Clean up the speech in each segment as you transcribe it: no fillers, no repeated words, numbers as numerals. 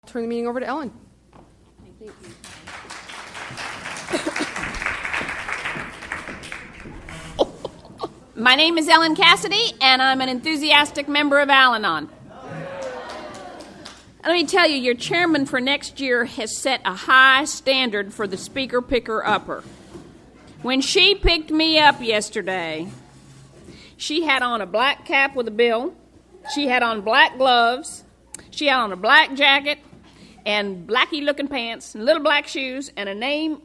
turn the meeting over to Ellen. Thank you. My name is Ellen Cassidy, and I'm an enthusiastic member of Al-Anon. Let me tell you, your chairman for next year has set a high standard for the speaker picker-upper. When she picked me up yesterday, she had on a black cap with a bill, she had on black gloves, she had on a black jacket, and blacky-looking pants, and little black shoes, and a name,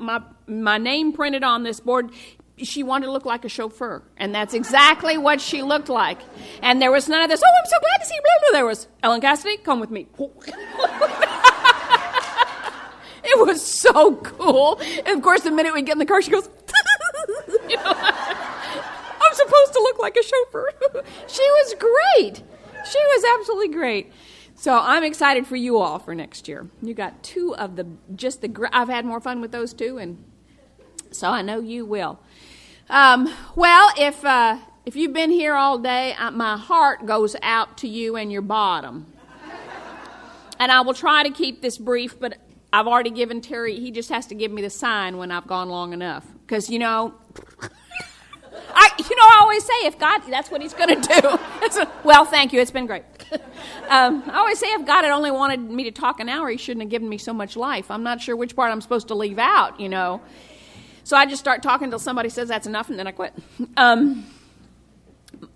my name printed on this board. She wanted to look like a chauffeur, and that's exactly what she looked like. And there was none of this, oh, I'm so glad to see you, blah, blah. There was, Ellen Cassidy, come with me. It was so cool. And, of course, the minute we get in the car, she goes, you know, I'm supposed to look like a chauffeur. She was great. She was absolutely great. So I'm excited for you all for next year. You got two of I've had more fun with those two, and so I know you will. Well, if you've been here all day, my heart goes out to you and your bottom. And I will try to keep this brief, but I've already given Terry, he just has to give me the sign when I've gone long enough. Because, I always say, if God, that's what he's going to do. Well, thank you, it's been great. I always say if God had only wanted me to talk an hour, he shouldn't have given me so much life. I'm not sure which part I'm supposed to leave out, So I just start talking until somebody says that's enough, and then I quit.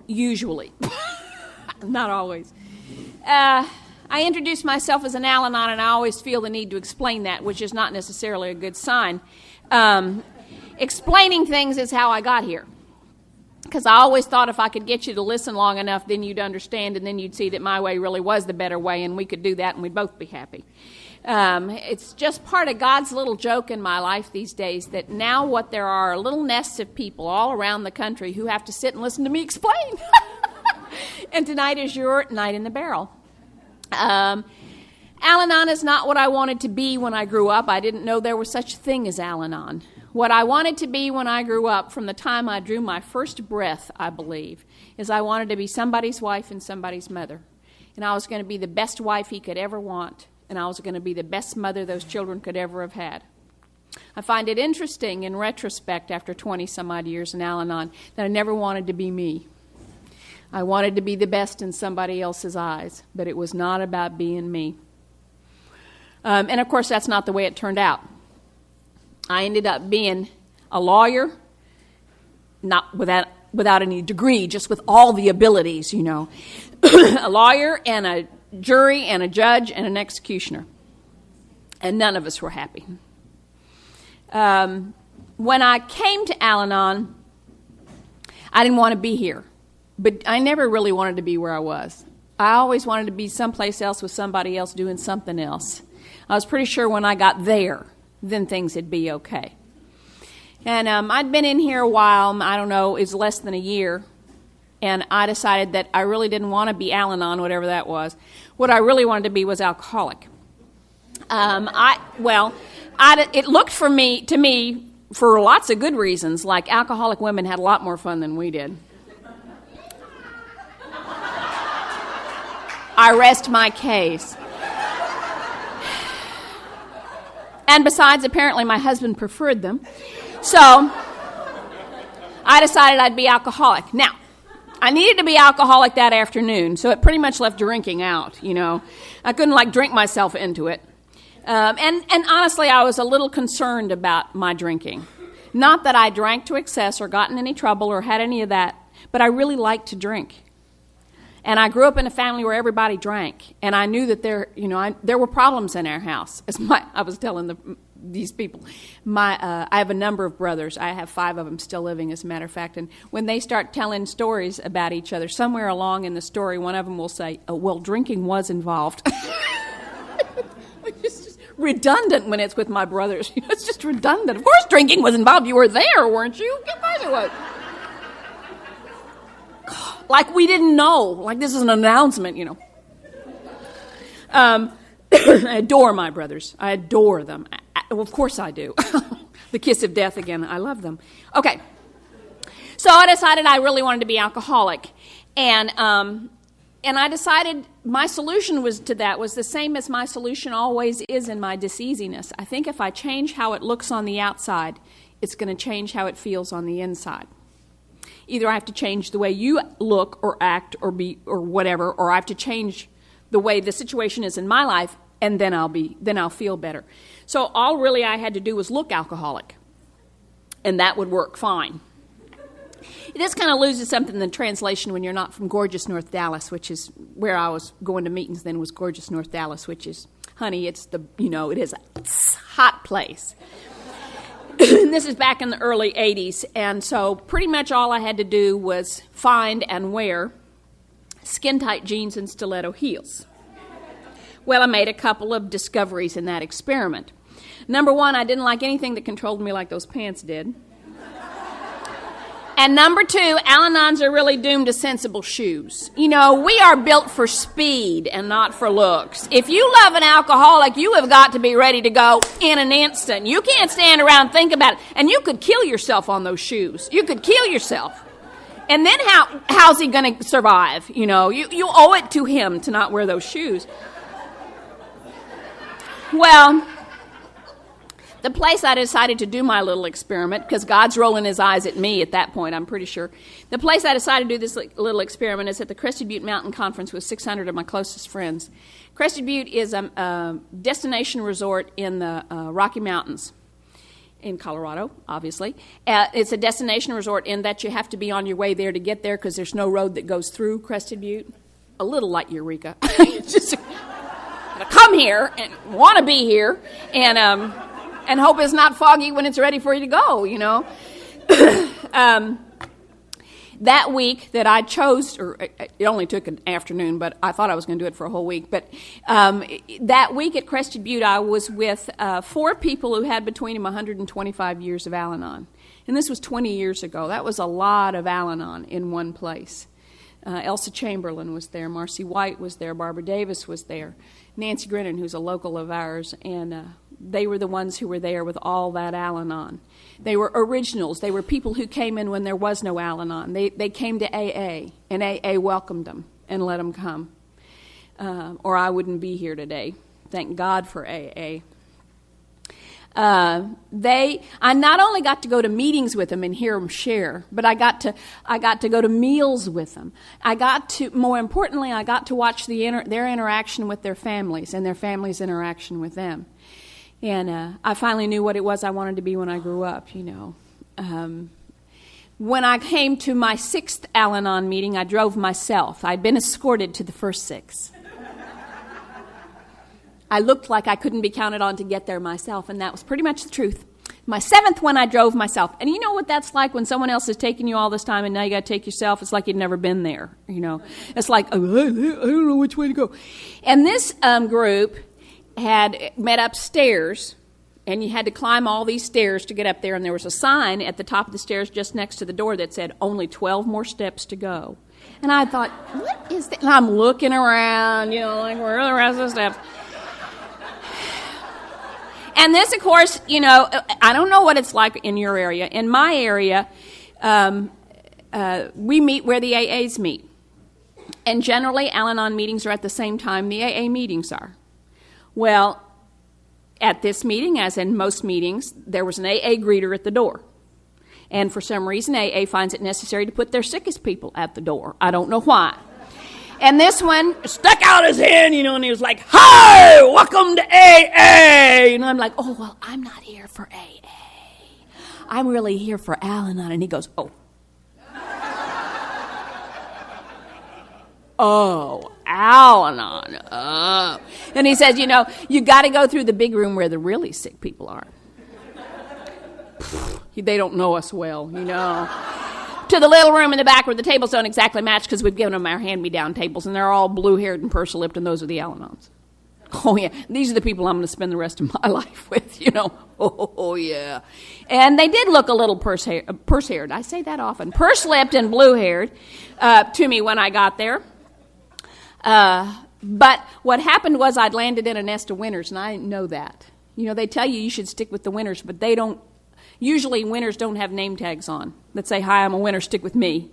Usually. Not always. I introduce myself as an Al-Anon, and I always feel the need to explain that, which is not necessarily a good sign. Explaining things is how I got here. Because I always thought if I could get you to listen long enough, then you'd understand, and then you'd see that my way really was the better way, and we could do that, and we'd both be happy. It's just part of God's little joke in my life these days that now there are little nests of people all around the country who have to sit and listen to me explain. And tonight is your night in the barrel. Al-Anon is not what I wanted to be when I grew up. I didn't know there was such a thing as Al-Anon. What I wanted to be when I grew up, from the time I drew my first breath, I believe, is I wanted to be somebody's wife and somebody's mother. And I was going to be the best wife he could ever want. And I was going to be the best mother those children could ever have had. I find it interesting in retrospect, after 20-some-odd years in Al-Anon, that I never wanted to be me. I wanted to be the best in somebody else's eyes, but it was not about being me. And, of course, that's not the way it turned out. I ended up being a lawyer, not without any degree, just with all the abilities, a lawyer and a jury and a judge and an executioner. And none of us were happy. When I came to Al-Anon, I didn't want to be here. But I never really wanted to be where I was. I always wanted to be someplace else with somebody else doing something else. I was pretty sure when I got there, then things would be okay. And I'd been in here a while. I don't know, it was less than a year. And I decided that I really didn't want to be Al-Anon, whatever that was. What I really wanted to be was alcoholic. It looked to me, for lots of good reasons, like alcoholic women had a lot more fun than we did. I rest my case. And besides, apparently my husband preferred them. So I decided I'd be alcoholic. Now, I needed to be alcoholic that afternoon, so it pretty much left drinking out, I couldn't, drink myself into it. And honestly, I was a little concerned about my drinking. Not that I drank to excess or got in any trouble or had any of that, but I really liked to drink. And I grew up in a family where everybody drank, and I knew that there were problems in our house. I was telling these people, I have a number of brothers. I have 5 of them still living, as a matter of fact. And when they start telling stories about each other, somewhere along in the story, one of them will say, "Oh, well, drinking was involved." It's just redundant when it's with my brothers. It's just redundant. Of course, drinking was involved. You were there, weren't you? Of course it was. Like we didn't know. Like this is an announcement, I adore my brothers. I adore them. Well, of course I do. The kiss of death again. I love them. Okay. So I decided I really wanted to be alcoholic. And And I decided my solution was the same as my solution always is in my diseasiness. I think if I change how it looks on the outside, it's going to change how it feels on the inside. Either I have to change the way you look or act or be or whatever, or I have to change the way the situation is in my life, and then I'll feel better. So all really I had to do was look alcoholic, and that would work fine. This kind of loses something in the translation when you're not from gorgeous North Dallas, which is where I was going to meetings then, was gorgeous North Dallas, which is, honey, it is a hot place. This is back in the early 80s, and so pretty much all I had to do was find and wear skin-tight jeans and stiletto heels. Well, I made a couple of discoveries in that experiment. Number one, I didn't like anything that controlled me like those pants did. And number two, Al-Anons are really doomed to sensible shoes. We are built for speed and not for looks. If you love an alcoholic, you have got to be ready to go in an instant. You can't stand around and think about it. And you could kill yourself on those shoes. You could kill yourself. And then how's he going to survive? You owe it to him to not wear those shoes. Well, the place I decided to do my little experiment, because God's rolling his eyes at me at that point, I'm pretty sure. The place I decided to do this little experiment is at the Crested Butte Mountain Conference with 600 of my closest friends. Crested Butte is a destination resort in the Rocky Mountains in Colorado, obviously. It's a destination resort in that you have to be on your way there to get there because there's no road that goes through Crested Butte. A little like Eureka. Just come here and want to be here and hope it's not foggy when it's ready for you to go, That week that I chose, or it only took an afternoon, but I thought I was going to do it for a whole week. But that week at Crested Butte, I was with 4 people who had between them 125 years of Al-Anon. And this was 20 years ago. That was a lot of Al-Anon in one place. Elsa Chamberlain was there. Marcy White was there. Barbara Davis was there. Nancy Grinnan, who's a local of ours, and they were the ones who were there with all that Al-Anon. They were originals. They were people who came in when there was no Al-Anon. They came to AA, and AA welcomed them and let them come. Or I wouldn't be here today. Thank God for AA. I not only got to go to meetings with them and hear them share, but I got to go to meals with them. More importantly, I got to watch their interaction with their families and their families' interaction with them. And I finally knew what it was I wanted to be when I grew up, When I came to my 6th Al-Anon meeting, I drove myself. I'd been escorted to the first 6. I looked like I couldn't be counted on to get there myself, and that was pretty much the truth. My 7th one, I drove myself. And you know what that's like when someone else is taking you all this time and now you got to take yourself? It's like you'd never been there, It's like, I don't know which way to go. And this group had met upstairs, and you had to climb all these stairs to get up there, and there was a sign at the top of the stairs just next to the door that said, only 12 more steps to go. And I thought, what is that? And I'm looking around, like, where are the rest of the steps? And this, of course, I don't know what it's like in your area. In my area, we meet where the AAs meet. And generally, Al-Anon meetings are at the same time the AA meetings are. Well, at this meeting, as in most meetings, there was an AA greeter at the door. And for some reason, AA finds it necessary to put their sickest people at the door. I don't know why. And this one stuck out his hand, and he was like, hi, welcome to AA. And I'm like, oh, well, I'm not here for AA. I'm really here for Al-Anon. And he goes, oh. Oh, Al-Anon. Oh. And he says, you got to go through the big room where the really sick people are. They don't know us well, To the little room in the back where the tables don't exactly match because we've given them our hand-me-down tables, and they're all blue-haired and purse-lipped, and those are the Al-Anons. Oh, yeah, these are the people I'm going to spend the rest of my life with, Oh, yeah. And they did look a little purse-haired. I say that often. Purse-lipped and blue-haired to me when I got there. But what happened was I'd landed in a nest of winners, and I didn't know that. They tell you should stick with the winners, but they don't. Usually winners don't have name tags on that say, hi, I'm a winner, stick with me.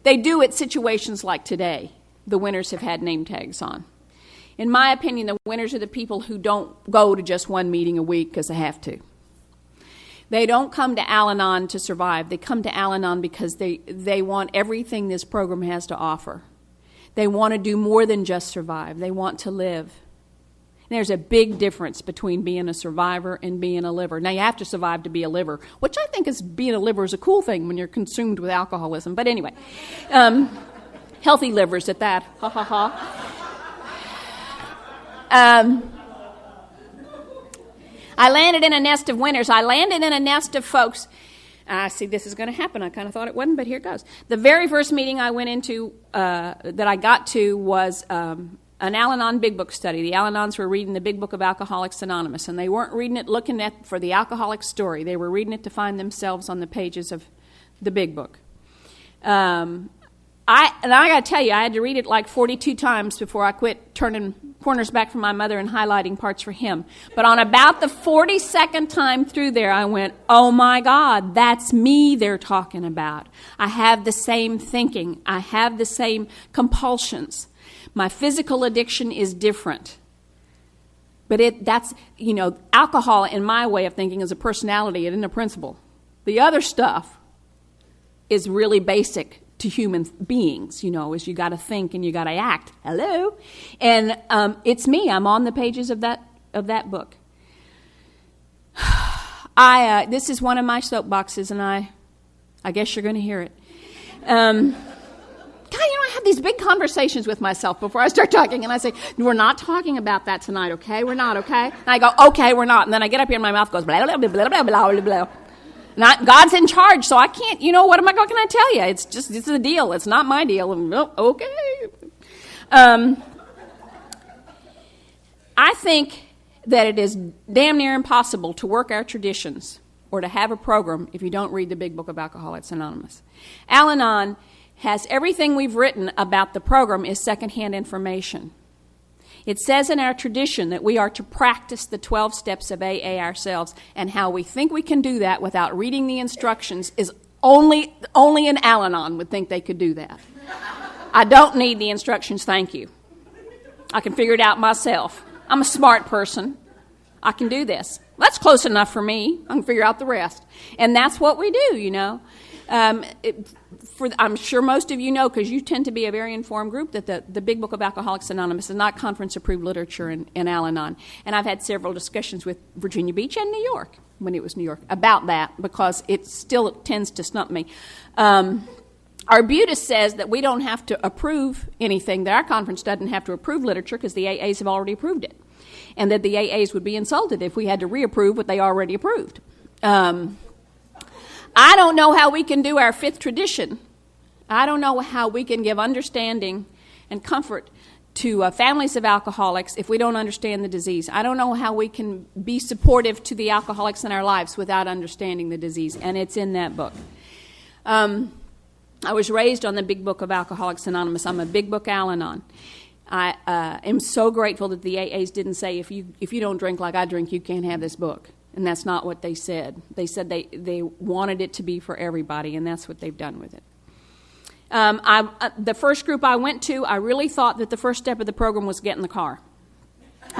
They do at situations like today. The winners have had name tags on. In my opinion, the winners are the people who don't go to just one meeting a week because they have to. They don't come to Al-Anon to survive. They come to Al-Anon because they want everything this program has to offer. They want to do more than just survive. They want to live. There's a big difference between being a survivor and being a liver. Now, you have to survive to be a liver, which I think is being a liver is a cool thing when you're consumed with alcoholism. But anyway, healthy livers at that. Ha, ha, ha. I landed in a nest of winners. I landed in a nest of folks. See, this is going to happen. I kind of thought it wasn't, but here it goes. The very first meeting I went into that I got to was an Al-Anon Big Book study. The Al-Anons were reading the Big Book of Alcoholics Anonymous, and they weren't reading it looking at for the alcoholic story. They were reading it to find themselves on the pages of the Big Book. I got to tell you, I had to read it like 42 times before I quit turning corners back from my mother and highlighting parts for him. But on about the 42nd time through there, I went, oh my God, that's me they're talking about. I have the same thinking. I have the same compulsions. My physical addiction is different. But that's, alcohol in my way of thinking is a personality, it isn't a principle. The other stuff is really basic to human beings, is you got to think and you got to act. Hello? And it's me. I'm on the pages of that book. This is one of my soapboxes, and I guess you're going to hear it. God, I have these big conversations with myself before I start talking, and I say, we're not talking about that tonight, okay? We're not, okay? And I go, okay, we're not. And then I get up here and my mouth goes, blah, blah, blah, blah, blah, blah, blah, blah. God's in charge, so I can't, what am I going to tell you? It's a deal. It's not my deal. Okay. I think that it is damn near impossible to work our traditions or to have a program if you don't read the Big Book of Alcoholics Anonymous. Al-Anon has everything we've written about the program is secondhand information. It says in our tradition that we are to practice the 12 steps of AA ourselves, and how we think we can do that without reading the instructions is only an Al-Anon would think they could do that. I don't need the instructions, thank you. I can figure it out myself. I'm a smart person. I can do this. That's close enough for me. I can figure out the rest. And that's what we do, I'm sure most of you know, because you tend to be a very informed group, that the Big Book of Alcoholics Anonymous is not conference-approved literature in Al-Anon. And I've had several discussions with Virginia Beach and New York, when it was New York, about that, because it still tends to stump me. Arbutus says that we don't have to approve anything, that our conference doesn't have to approve literature because the AAs have already approved it, and that the AAs would be insulted if we had to reapprove what they already approved. I don't know how we can do our fifth tradition. I don't know how we can give understanding and comfort to families of alcoholics if we don't understand the disease. I don't know how we can be supportive to the alcoholics in our lives without understanding the disease, and it's in that book. I was raised on the Big Book of Alcoholics Anonymous. I'm a Big Book Al-Anon. I am so grateful that the AAs didn't say, if you don't drink like I drink, you can't have this book. And that's not what they said. They said they wanted it to be for everybody, and that's what they've done with it. The first group I went to, I really thought that the first step of the program was get in the car.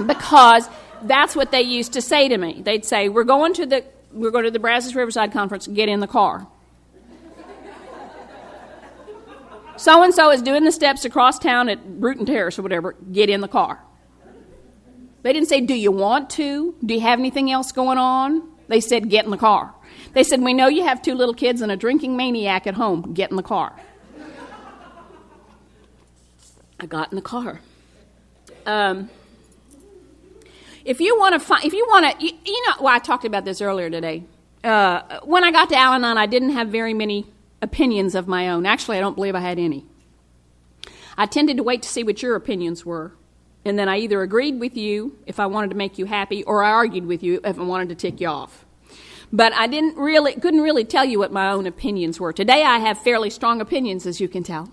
Because that's what they used to say to me. They'd say, we're going to the Brazos Riverside Conference, get in the car. So-and-so is doing the steps across town at Bruton Terrace or whatever, get in the car. They didn't say, do you want to? Do you have anything else going on? They said, get in the car. They said, we know you have 2 little kids and a drinking maniac at home. Get in the car. I got in the car. If you want to, I talked about this earlier today. When I got to Al-Anon, I didn't have very many opinions of my own. Actually, I don't believe I had any. I tended to wait to see what your opinions were. And then I either agreed with you if I wanted to make you happy, or I argued with you if I wanted to tick you off. But I couldn't really tell you what my own opinions were. Today I have fairly strong opinions, as you can tell,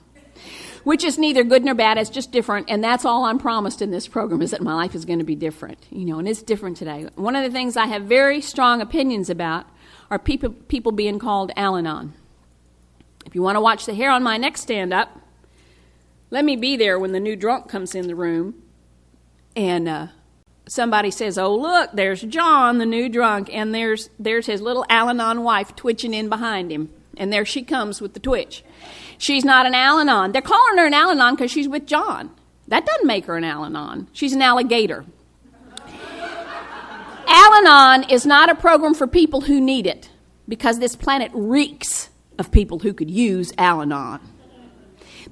which is neither good nor bad. It's just different, and that's all I'm promised in this program, is that my life is going to be different, and it's different today. One of the things I have very strong opinions about are people being called Al-Anon. If you want to watch the hair on my neck stand up, let me be there when the new drunk comes in the room and somebody says, oh, look, there's John, the new drunk, and there's his little Al-Anon wife twitching in behind him. And there she comes with the twitch. She's not an Al-Anon. They're calling her an Al-Anon because she's with John. That doesn't make her an Al-Anon. She's an alligator. Al-Anon is not a program for people who need it, because this planet reeks of people who could use Al-Anon.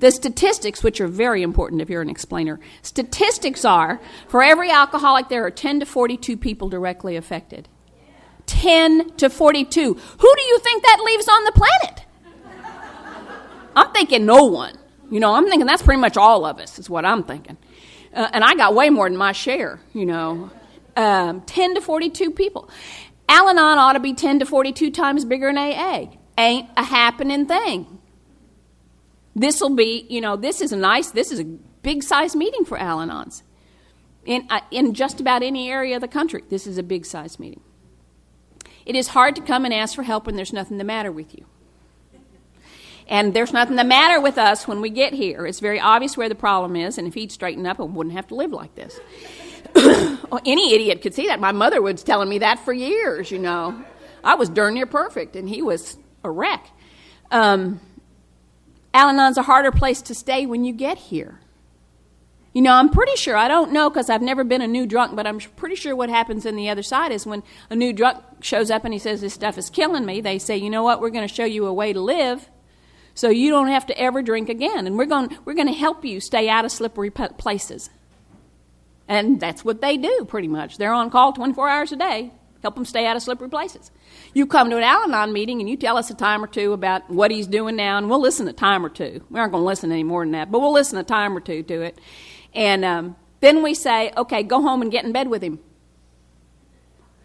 The statistics, which are very important if you're an explainer, statistics are, for every alcoholic, there are 10 to 42 people directly affected. 10 to 42. Who do you think that leaves on the planet? I'm thinking no one. I'm thinking that's pretty much all of us is what I'm thinking. And I got way more than my share, 10 to 42 people. Al-Anon ought to be 10 to 42 times bigger than AA. Ain't a happening thing. This will be, this is a big-size meeting for Al-Anons. In just about any area of the country, this is a big-size meeting. It is hard to come and ask for help when there's nothing the matter with you. And there's nothing the matter with us when we get here. It's very obvious where the problem is, and if he'd straighten up, we wouldn't have to live like this. Well, any idiot could see that. My mother was telling me that for years, I was darn near perfect, and he was a wreck. Al-Anon's a harder place to stay when you get here. I'm pretty sure, I don't know because I've never been a new drunk, but I'm pretty sure what happens on the other side is when a new drunk shows up and he says, this stuff is killing me, they say, you know what, we're going to show you a way to live so you don't have to ever drink again. And we're going to help you stay out of slippery places. And that's what they do pretty much. They're on call 24 hours a day, help them stay out of slippery places. You come to an Al-Anon meeting and you tell us a time or two about what he's doing now, and we'll listen a time or two. We aren't going to listen any more than that, but we'll listen a time or two to it. And then we say, okay, go home and get in bed with him.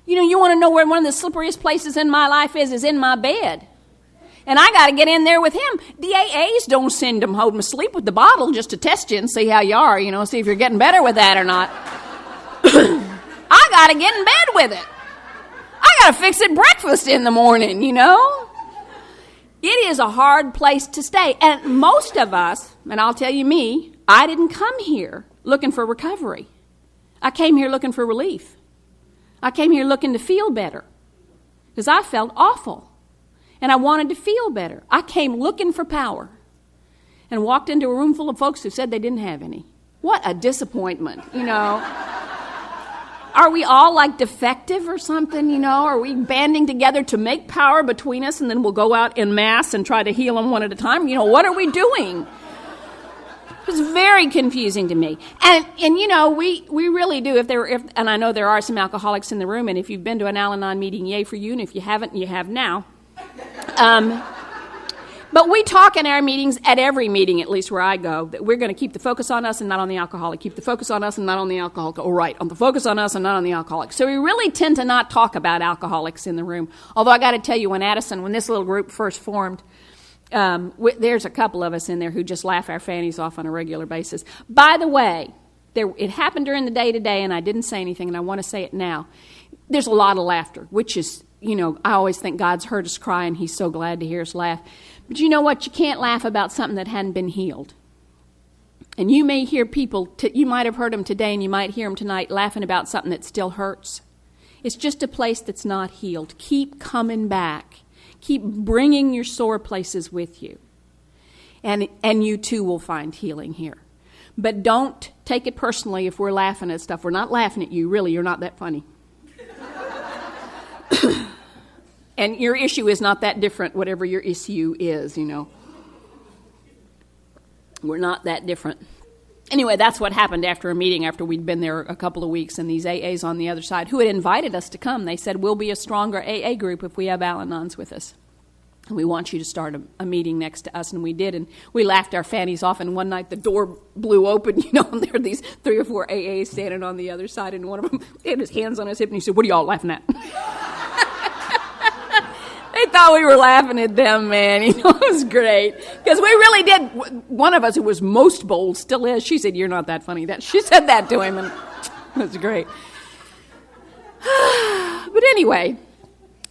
You want to know where one of the slipperiest places in my life is in my bed. And I got to get in there with him. The AAs don't send them home to sleep with the bottle just to test you and see how you are, see if you're getting better with that or not. I got to get in bed with it. I got to fix it breakfast in the morning, It is a hard place to stay. And most of us, and I'll tell you me, I didn't come here looking for recovery. I came here looking for relief. I came here looking to feel better because I felt awful and I wanted to feel better. I came looking for power and walked into a room full of folks who said they didn't have any. What a disappointment, Are we all like defective or something, Are we banding together to make power between us and then we'll go out en masse and try to heal them one at a time? What are we doing? It was very confusing to me. And we really do, and I know there are some alcoholics in the room, and if you've been to an Al-Anon meeting, yay for you, and if you haven't, you have now. But we talk in our meetings, at every meeting, at least where I go, that we're going to keep the focus on us and not on the alcoholic. Keep the focus on us and not on the alcoholic. Oh, right, on the focus on us and not on the alcoholic. So we really tend to not talk about alcoholics in the room. Although I got to tell you, when this little group first formed, there's a couple of us in there who just laugh our fannies off on a regular basis. By the way, it happened during the day today, and I didn't say anything, and I want to say it now. There's a lot of laughter, which is, I always think God's heard us cry, and he's so glad to hear us laugh. But you know what? You can't laugh about something that hadn't been healed. And you may hear people, you might have heard them today, and you might hear them tonight laughing about something that still hurts. It's just a place that's not healed. Keep coming back. Keep bringing your sore places with you. And you too will find healing here. But don't take it personally if we're laughing at stuff. We're not laughing at you. Really, you're not that funny. And your issue is not that different, whatever your issue is, We're not that different. Anyway, that's what happened after a meeting, after we'd been there a couple of weeks, and these AAs on the other side, who had invited us to come, they said, we'll be a stronger AA group if we have Al-Anons with us. And we want you to start a meeting next to us. And we did, and we laughed our fannies off, and one night the door blew open, and there were these 3 or 4 AAs standing on the other side, and one of them had his hands on his hip, and he said, what are y'all laughing at? They thought we were laughing at them, man. It was great. Because we really did. One of us who was most bold, still is, she said, you're not that funny. She said that to him, and it was great. But anyway,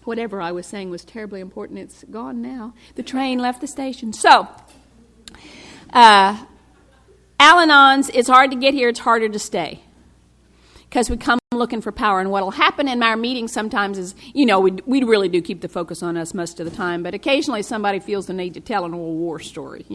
Whatever I was saying was terribly important. It's gone now. The train left the station. So, Al-Anons, it's hard to get here. It's harder to stay. Because we come looking for power. And what will happen in our meetings sometimes is, we really do keep the focus on us most of the time. But occasionally somebody feels the need to tell an old war story,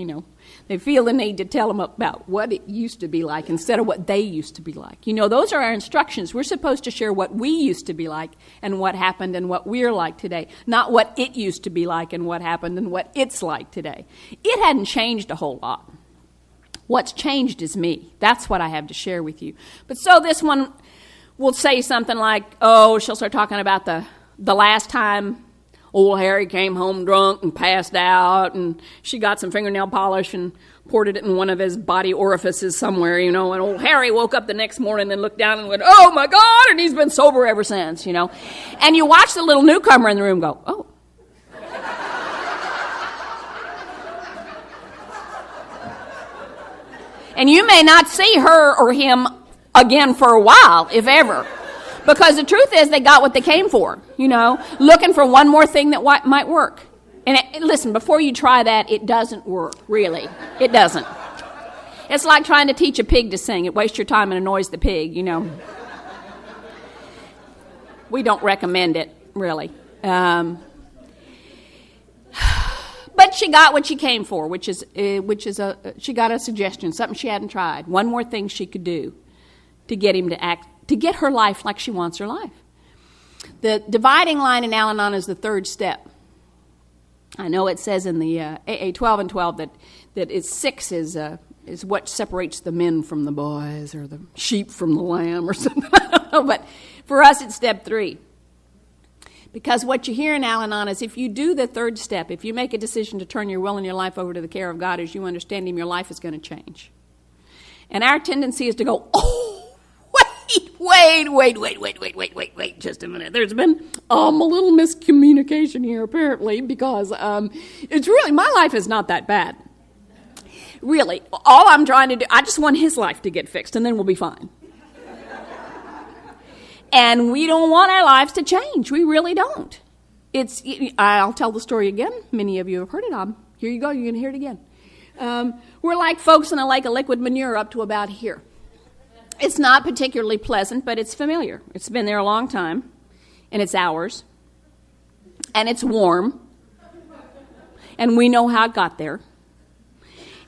They feel the need to tell them about what it used to be like instead of what they used to be like. Those are our instructions. We're supposed to share what we used to be like and what happened and what we're like today, not what it used to be like and what happened and what it's like today. It hadn't changed a whole lot. What's changed is me. That's what I have to share with you. But so this one will say something like, she'll start talking about the last time old Harry came home drunk and passed out, and she got some fingernail polish and poured it in one of his body orifices somewhere, and old Harry woke up the next morning and looked down and went, oh my God, and he's been sober ever since, And you watch the little newcomer in the room go, oh. And you may not see her or him again for a while, if ever. Because the truth is they got what they came for, looking for one more thing that might work. And listen, before you try that, it doesn't work, really. It doesn't. It's like trying to teach a pig to sing. It wastes your time and annoys the pig, We don't recommend it, really. But she got what she came for, which is she got a suggestion, something she hadn't tried, one more thing she could do to get him to act, to get her life like she wants her life. The dividing line in Al-Anon is the third step. I know it says in the AA 12 and 12 that it's 6 is what separates the men from the boys or the sheep from the lamb or something. I don't know, but for us it's step 3. Because what you hear in Al-Anon is if you do the third step, if you make a decision to turn your will and your life over to the care of God as you understand Him, your life is going to change. And our tendency is to go, wait, just a minute. There's been a little miscommunication here, apparently, because it's really, my life is not that bad. Really, all I'm trying to do, I just want his life to get fixed, and then we'll be fine. And we don't want our lives to change. We really don't. I'll tell the story again. Many of you have heard it. Here you go. You're going to hear it again. We're like folks in a lake of liquid manure up to about here. It's not particularly pleasant, but it's familiar. It's been there a long time, and it's ours, and it's warm, and we know how it got there.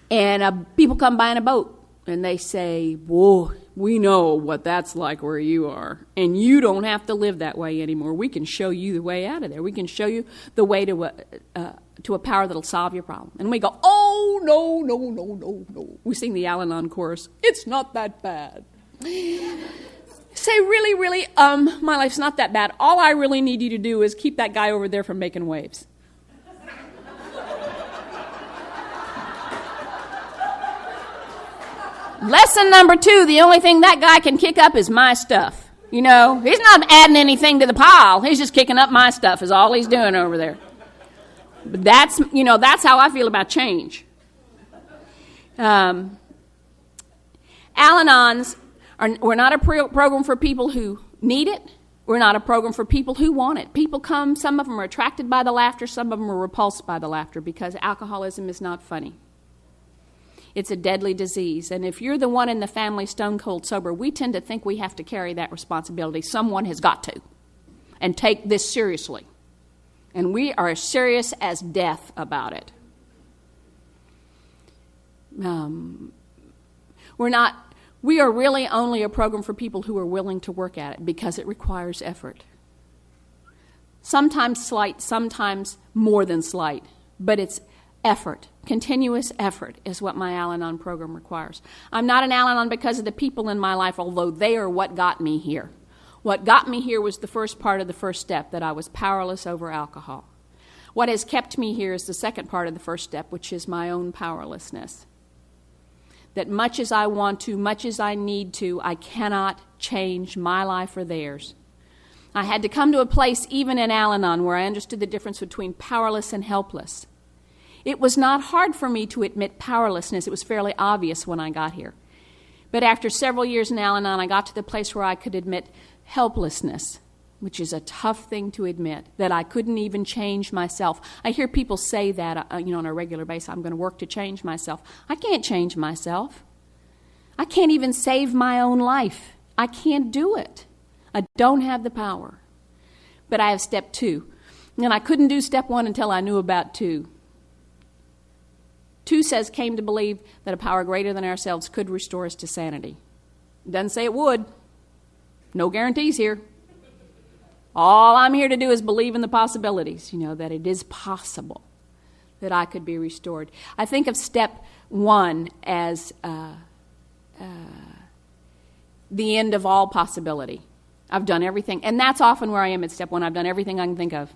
And people come by in a boat, and they say, whoa, we know what that's like where you are, and you don't have to live that way anymore. We can show you the way out of there. We can show you the way to a power that'll solve your problem. And we go, oh, no. We sing the Al-Anon chorus. It's not that bad. Say, really, my life's not that bad. All I really need you to do is keep that guy over there from making waves. Lesson number 2, the only thing that guy can kick up is my stuff. He's not adding anything to the pile. He's just kicking up my stuff is all he's doing over there. But that's how I feel about change. Al-Anons, we're not a program for people who need it. We're not a program for people who want it. People come, some of them are attracted by the laughter, some of them are repulsed by the laughter because alcoholism is not funny. It's a deadly disease. And if you're the one in the family stone cold sober, we tend to think we have to carry that responsibility. Someone has got to. And take this seriously. And we are as serious as death about it. We are really only a program for people who are willing to work at it because it requires effort. Sometimes slight, sometimes more than slight, but it's effort. Continuous effort is what my Al-Anon program requires. I'm not an Al-Anon because of the people in my life, although they are what got me here. What got me here was the first part of the first step, that I was powerless over alcohol. What has kept me here is the second part of the first step, which is my own powerlessness. That much as I want to, much as I need to, I cannot change my life or theirs. I had to come to a place, even in Al-Anon, where I understood the difference between powerless and helpless. It was not hard for me to admit powerlessness. It was fairly obvious when I got here. But after several years in Al-Anon, I got to the place where I could admit helplessness. which is a tough thing to admit, that I couldn't even change myself. I hear people say that, on a regular basis, I'm going to work to change myself. I can't change myself. I can't even save my own life. I can't do it. I don't have the power. But I have step 2. And I couldn't do step 1 until I knew about 2. 2 says, came to believe that a power greater than ourselves could restore us to sanity. It doesn't say it would. No guarantees here. All I'm here to do is believe in the possibilities, that it is possible that I could be restored. I think of step 1 as the end of all possibility. I've done everything. And that's often where I am at step 1. I've done everything I can think of.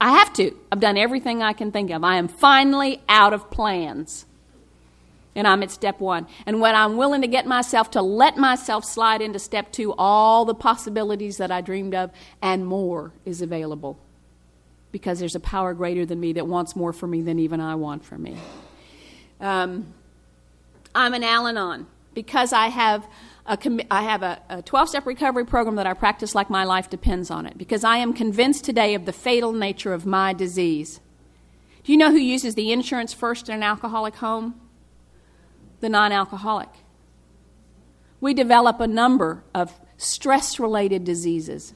I have to. I've done everything I can think of. I am finally out of plans. And I'm at step 1. And when I'm willing to get myself to let myself slide into step 2, all the possibilities that I dreamed of and more is available. Because there's a power greater than me that wants more for me than even I want for me. I'm an Al-Anon because I have a 12-step recovery program that I practice like my life depends on it. Because I am convinced today of the fatal nature of my disease. Do you know who uses the insurance first in an alcoholic home? The non-alcoholic. We develop a number of stress-related diseases.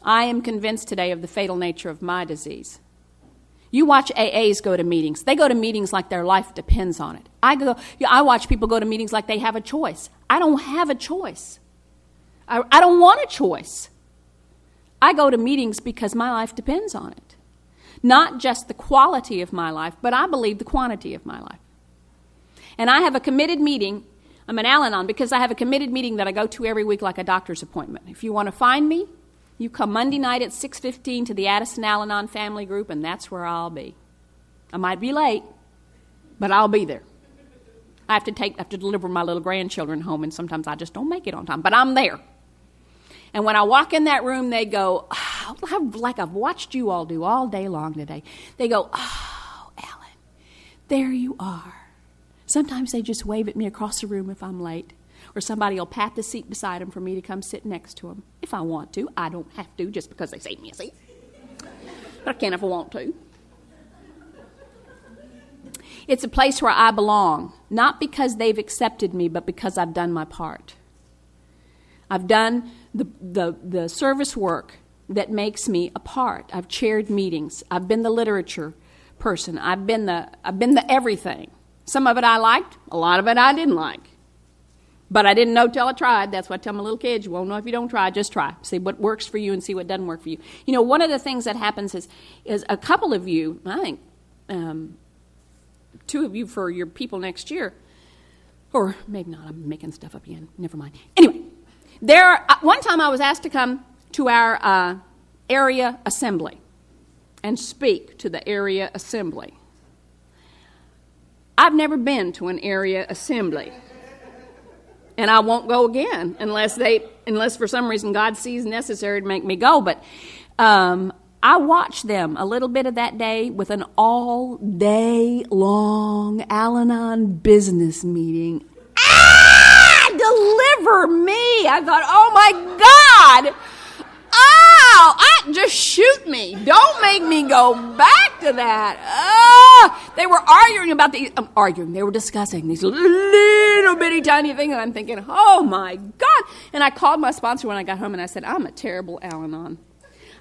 I am convinced today of the fatal nature of my disease. You watch AAs go to meetings. They go to meetings like their life depends on it. I watch people go to meetings like they have a choice. I don't have a choice. I don't want a choice. I go to meetings because my life depends on it. Not just the quality of my life, but I believe the quantity of my life. And I have a committed meeting. I'm an Al-Anon because I have a committed meeting that I go to every week like a doctor's appointment. If you want to find me, you come Monday night at 6:15 to the Addison Al-Anon family group, and that's where I'll be. I might be late, but I'll be there. I have to deliver my little grandchildren home, and sometimes I just don't make it on time, but I'm there. And when I walk in that room, they go, like I've watched you all do all day long today. They go, oh, Ellen, there you are. Sometimes they just wave at me across the room if I'm late. Or somebody will pat the seat beside them for me to come sit next to them. If I want to. I don't have to just because they save me a seat. But I can if I want to. It's a place where I belong. Not because they've accepted me, but because I've done my part. I've done the service work that makes me a part. I've chaired meetings. I've been the literature person. I've been the everything. Some of it I liked. A lot of it I didn't like. But I didn't know till I tried. That's what I tell my little kids. You won't know if you don't try. Just try. See what works for you and see what doesn't work for you. One of the things that happens is a couple of you, I think 2 of you for your people next year, or maybe not. I'm making stuff up again. Never mind. Anyway, one time I was asked to come to our area assembly and speak to the area assembly. I've never been to an area assembly. And I won't go again unless for some reason God sees necessary to make me go. But I watched them a little bit of that day with an all-day long Al-Anon business meeting. Deliver me! I thought, oh my God! Just shoot me. Don't make me go back to that. They were arguing about they were discussing these little bitty tiny things, and I'm thinking, oh my God. And I called my sponsor when I got home, and I said, I'm a terrible Al-Anon.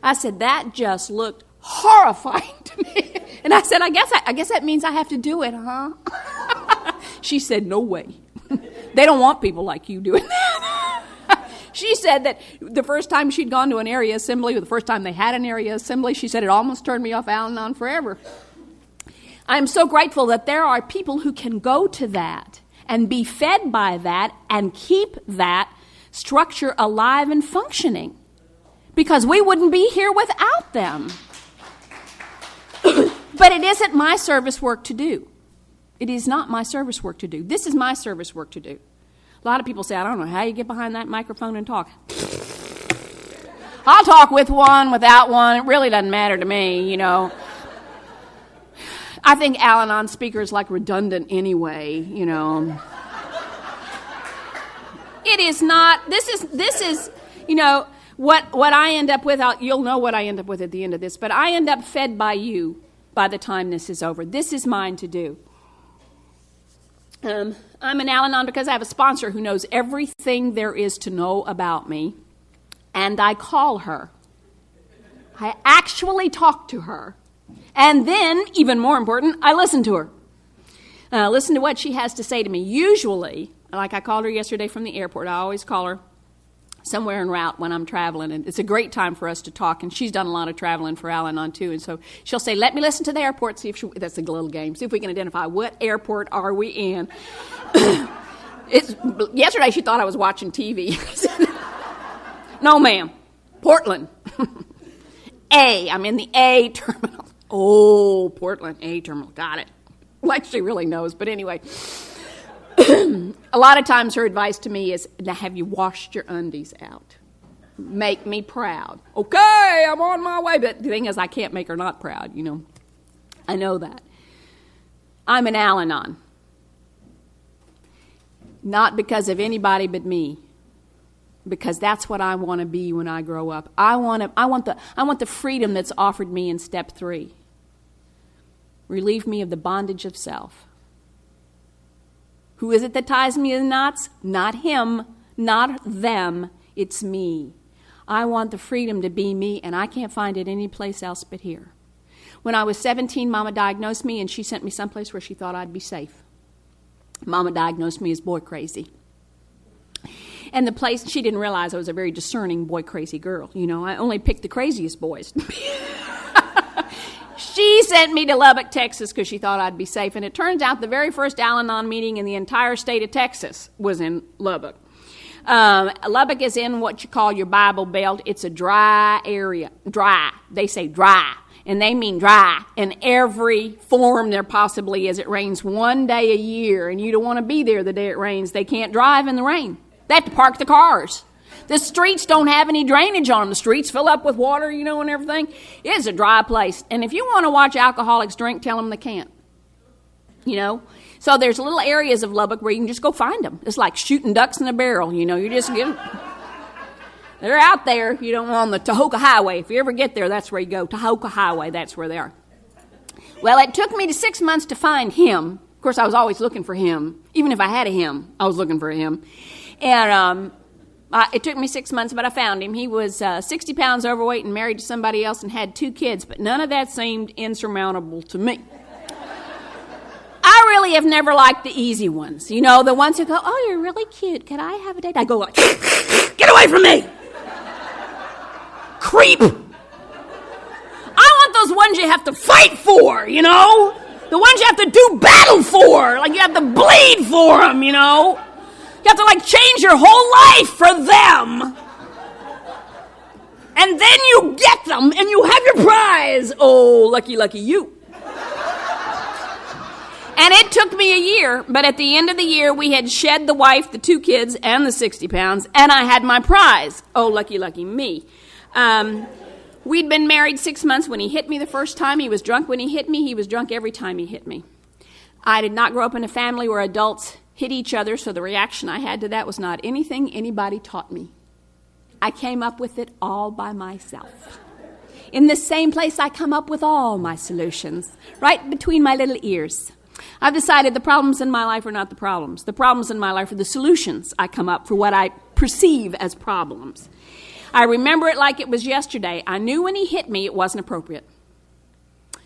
I said, that just looked horrifying to me. And I said, I guess that means I have to do it, huh? She said, no way. They don't want people like you doing that. She said that the first time she'd gone to an area assembly, or the first time they had an area assembly, she said it almost turned me off Al-Anon forever. I'm so grateful that there are people who can go to that and be fed by that and keep that structure alive and functioning. Because we wouldn't be here without them. But it isn't my service work to do. It is not my service work to do. This is my service work to do. A lot of people say, I don't know how you get behind that microphone and talk. I'll talk with one, without one. It really doesn't matter to me, I think Al-Anon speakers like redundant anyway, it is not, this is, you know, what I end up with, you'll know what I end up with at the end of this, but I end up fed by you by the time this is over. This is mine to do. I'm an Al-Anon because I have a sponsor who knows everything there is to know about me, and I call her. I actually talk to her. And then, even more important, I listen to her. Listen to what she has to say to me. Usually, like I called her yesterday from the airport, I always call her somewhere en route when I'm traveling, and it's a great time for us to talk, and she's done a lot of traveling for Al-Anon too, and so she'll say, let me listen to the airport, see if that's a little game, see if we can identify what airport are we in. Yesterday she thought I was watching TV. No, ma'am. Portland. I'm in the A terminal. Oh, Portland, A terminal. Got it. Like she really knows, but anyway. A lot of times her advice to me is, now have you washed your undies out? Make me proud. Okay, I'm on my way. But the thing is, I can't make her not proud, you know. I know that. I'm an Al-Anon. Not because of anybody but me. Because that's what I want to be when I grow up. I want the freedom that's offered me in step 3. Relieve me of the bondage of self. Who is it that ties me in knots? Not him, not them. It's me. I want the freedom to be me, and I can't find it anyplace else but here. When I was 17, Mama diagnosed me, and she sent me someplace where she thought I'd be safe. Mama diagnosed me as boy crazy. And the place, she didn't realize I was a very discerning boy crazy girl. You know, I only picked the craziest boys. She sent me to Lubbock, Texas, because she thought I'd be safe. And it turns out the very first Al-Anon meeting in the entire state of Texas was in Lubbock. Lubbock is in what you call your Bible Belt. It's a dry area. Dry. They say dry. And they mean dry in every form there possibly is. It rains one day a year, and you don't want to be there the day it rains. They can't drive in the rain. They have to park the cars. The streets don't have any drainage on them. The streets fill up with water, you know, and everything. It's a dry place. And if you want to watch alcoholics drink, tell them they can't. You know? So there's little areas of Lubbock where you can just go find them. It's like shooting ducks in a barrel, you know. You just get them. They're out there, you know, on the Tahoka Highway. If you ever get there, that's where you go. Tahoka Highway, that's where they are. Well, it took me 6 months to find him. Of course, I was always looking for him. Even if I had a him, I was looking for him. And it took me 6 months, but I found him. He was 60 pounds overweight and married to somebody else and had 2 kids, but none of that seemed insurmountable to me. I really have never liked the easy ones. You know, the ones who go, oh, you're really cute. Can I have a date? I go like, get away from me. Creep. I want those ones you have to fight for, you know? The ones you have to do battle for. Like you have to bleed for them, you know? You have to like change your whole life for them. And then you get them and you have your prize. Oh, lucky, lucky you. And it took me a year, but at the end of the year, we had shed the wife, the 2 kids, and the 60 pounds, and I had my prize. Oh, lucky, lucky me. We'd been married 6 months when he hit me the first time. He was drunk when he hit me. He was drunk every time he hit me. I did not grow up in a family where adults hit each other, so the reaction I had to that was not anything anybody taught me. I came up with it all by myself. In the same place I come up with all my solutions, right between my little ears. I've decided the problems in my life are not the problems. The problems in my life are the solutions I come up for what I perceive as problems. I remember it like it was yesterday. I knew when he hit me it wasn't appropriate.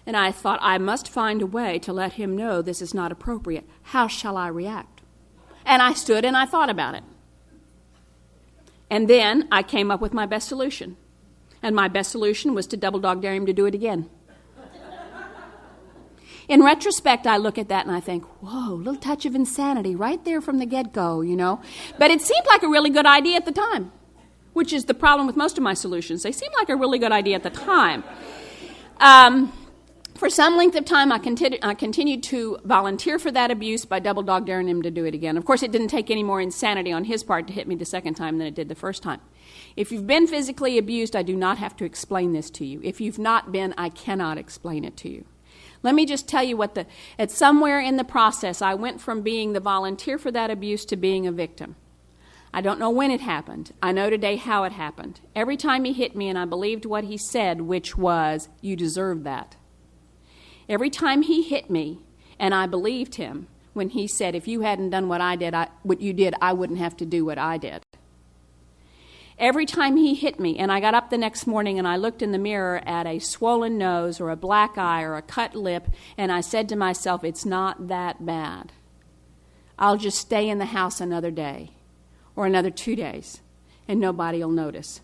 And I thought, I must find a way to let him know this is not appropriate. How shall I react? And I stood and I thought about it. And then I came up with my best solution. And my best solution was to double dog dare him to do it again. In retrospect, I look at that and I think, whoa, a little touch of insanity right there from the get-go, you know. But it seemed like a really good idea at the time, which is the problem with most of my solutions. They seemed like a really good idea at the time. For some length of time, I continued to volunteer for that abuse by double dog daring him to do it again. Of course, it didn't take any more insanity on his part to hit me the second time than it did the first time. If you've been physically abused, I do not have to explain this to you. If you've not been, I cannot explain it to you. Let me just tell you at somewhere in the process, I went from being the volunteer for that abuse to being a victim. I don't know when it happened. I know today how it happened. Every time he hit me and I believed what he said, which was, you deserve that. Every time he hit me and I believed him when he said, if you hadn't done what you did, I wouldn't have to do what I did. Every time he hit me and I got up the next morning and I looked in the mirror at a swollen nose or a black eye or a cut lip and I said to myself, it's not that bad. I'll just stay in the house another day or another 2 days and nobody will notice.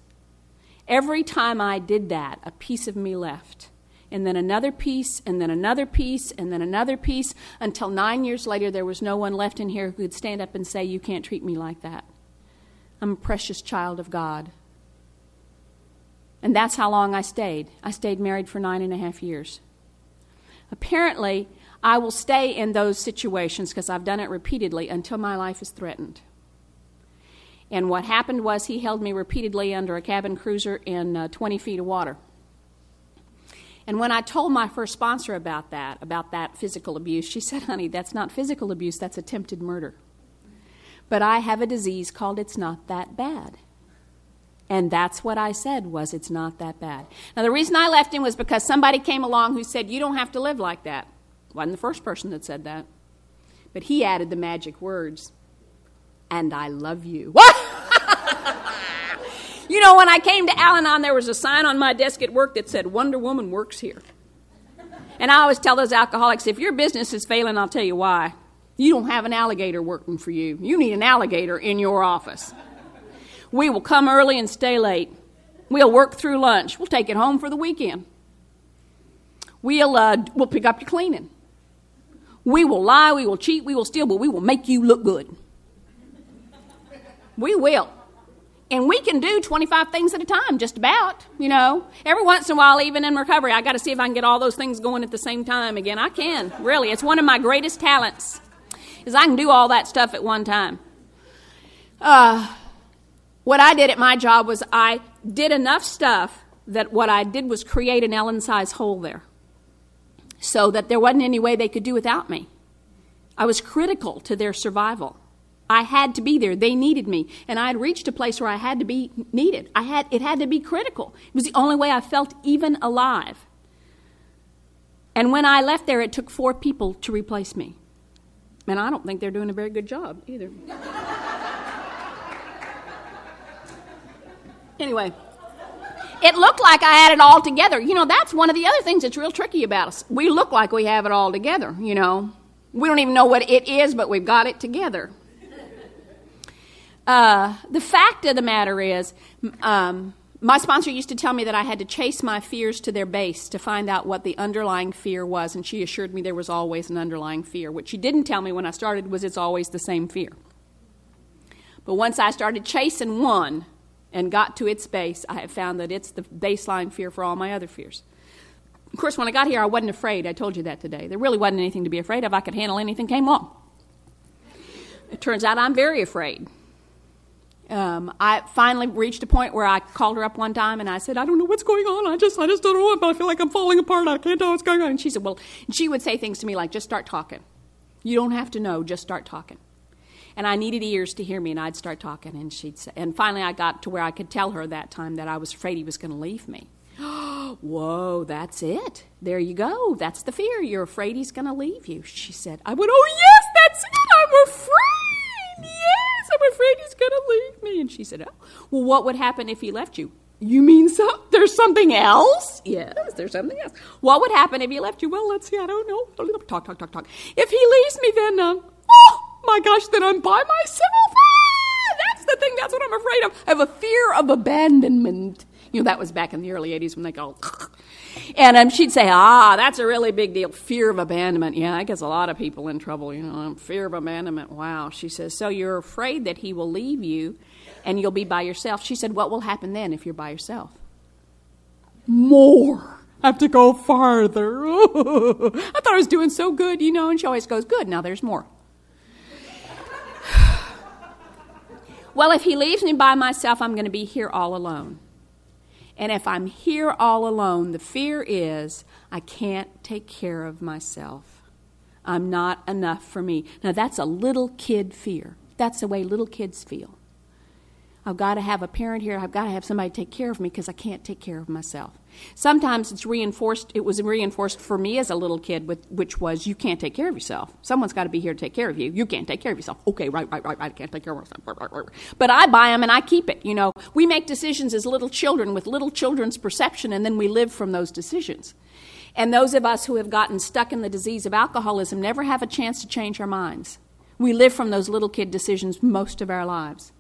Every time I did that, a piece of me left. And then another piece, and then another piece, and then another piece, until 9 years later there was no one left in here who could stand up and say, you can't treat me like that. I'm a precious child of God. And that's how long I stayed. I stayed married for 9.5 years. Apparently, I will stay in those situations because I've done it repeatedly until my life is threatened. And what happened was he held me repeatedly under a cabin cruiser in 20 feet of water. And when I told my first sponsor about that physical abuse, she said, honey, that's not physical abuse, that's attempted murder. But I have a disease called it's not that bad. And that's what I said was it's not that bad. Now, the reason I left him was because somebody came along who said, you don't have to live like that. Wasn't the first person that said that. But he added the magic words, and I love you. What? You know, when I came to Al-Anon, there was a sign on my desk at work that said, Wonder Woman works here. And I always tell those alcoholics, if your business is failing, I'll tell you why. You don't have an alligator working for you. You need an alligator in your office. We will come early and stay late. We'll work through lunch. We'll take it home for the weekend. We'll pick up your cleaning. We will lie, we will cheat, we will steal, but we will make you look good. We will. And we can do 25 things at a time, just about, you know. Every once in a while, even in recovery, I got to see if I can get all those things going at the same time again. I can, really. It's one of my greatest talents, is I can do all that stuff at one time. What I did at my job was I did enough stuff that what I did was create an Ellen-size hole there so that there wasn't any way they could do without me. I was critical to their survival. I had to be there. They needed me. And I had reached a place where I had to be needed. It had to be critical. It was the only way I felt even alive. And when I left there, it took 4 people to replace me. And I don't think they're doing a very good job either. Anyway, it looked like I had it all together. You know, that's one of the other things that's real tricky about us. We look like we have it all together, you know. We don't even know what it is, but we've got it together. The fact of the matter is, my sponsor used to tell me that I had to chase my fears to their base to find out what the underlying fear was, and she assured me there was always an underlying fear. What she didn't tell me when I started was it's always the same fear. But once I started chasing one and got to its base, I have found that it's the baseline fear for all my other fears. Of course, when I got here, I wasn't afraid. I told you that today. There really wasn't anything to be afraid of. I could handle anything came along. It turns out I'm very afraid. I finally reached a point where I called her up one time and I said, I don't know what's going on. I just don't know, but I feel like I'm falling apart. I can't tell what's going on. And she said, well, and she would say things to me like, just start talking. You don't have to know, just start talking. And I needed ears to hear me, and I'd start talking. And she'd say, and finally I got to where I could tell her that time that I was afraid he was going to leave me. Whoa, that's it. There you go. That's the fear. You're afraid he's going to leave you. She said, I went, oh, yes, that's it. I'm afraid. Yes, I'm afraid he's going to leave me. And she said, oh, well, what would happen if he left you? You mean there's something else? Yes, there's something else. What would happen if he left you? Well, let's see. I don't know. Talk. If he leaves me, then, oh, my gosh, then I'm by myself. That's the thing. That's what I'm afraid of. I have a fear of abandonment. You know, that was back in the early 80s when they go, and she'd say, that's a really big deal, fear of abandonment. Yeah, that gets a lot of people in trouble, you know, fear of abandonment. Wow. She says, so you're afraid that he will leave you and you'll be by yourself. She said, what will happen then if you're by yourself? More. I have to go farther. I thought I was doing so good, you know, and she always goes, good, now there's more. Well, if he leaves me by myself, I'm going to be here all alone. And if I'm here all alone, the fear is I can't take care of myself. I'm not enough for me. Now, that's a little kid fear. That's the way little kids feel. I've got to have a parent here. I've got to have somebody take care of me because I can't take care of myself. Sometimes it's reinforced. It was reinforced for me as a little kid, which was, you can't take care of yourself. Someone's got to be here to take care of you. You can't take care of yourself. Okay, right. I can't take care of myself. But I buy them and I keep it. You know, we make decisions as little children with little children's perception, and then we live from those decisions. And those of us who have gotten stuck in the disease of alcoholism never have a chance to change our minds. We live from those little kid decisions most of our lives,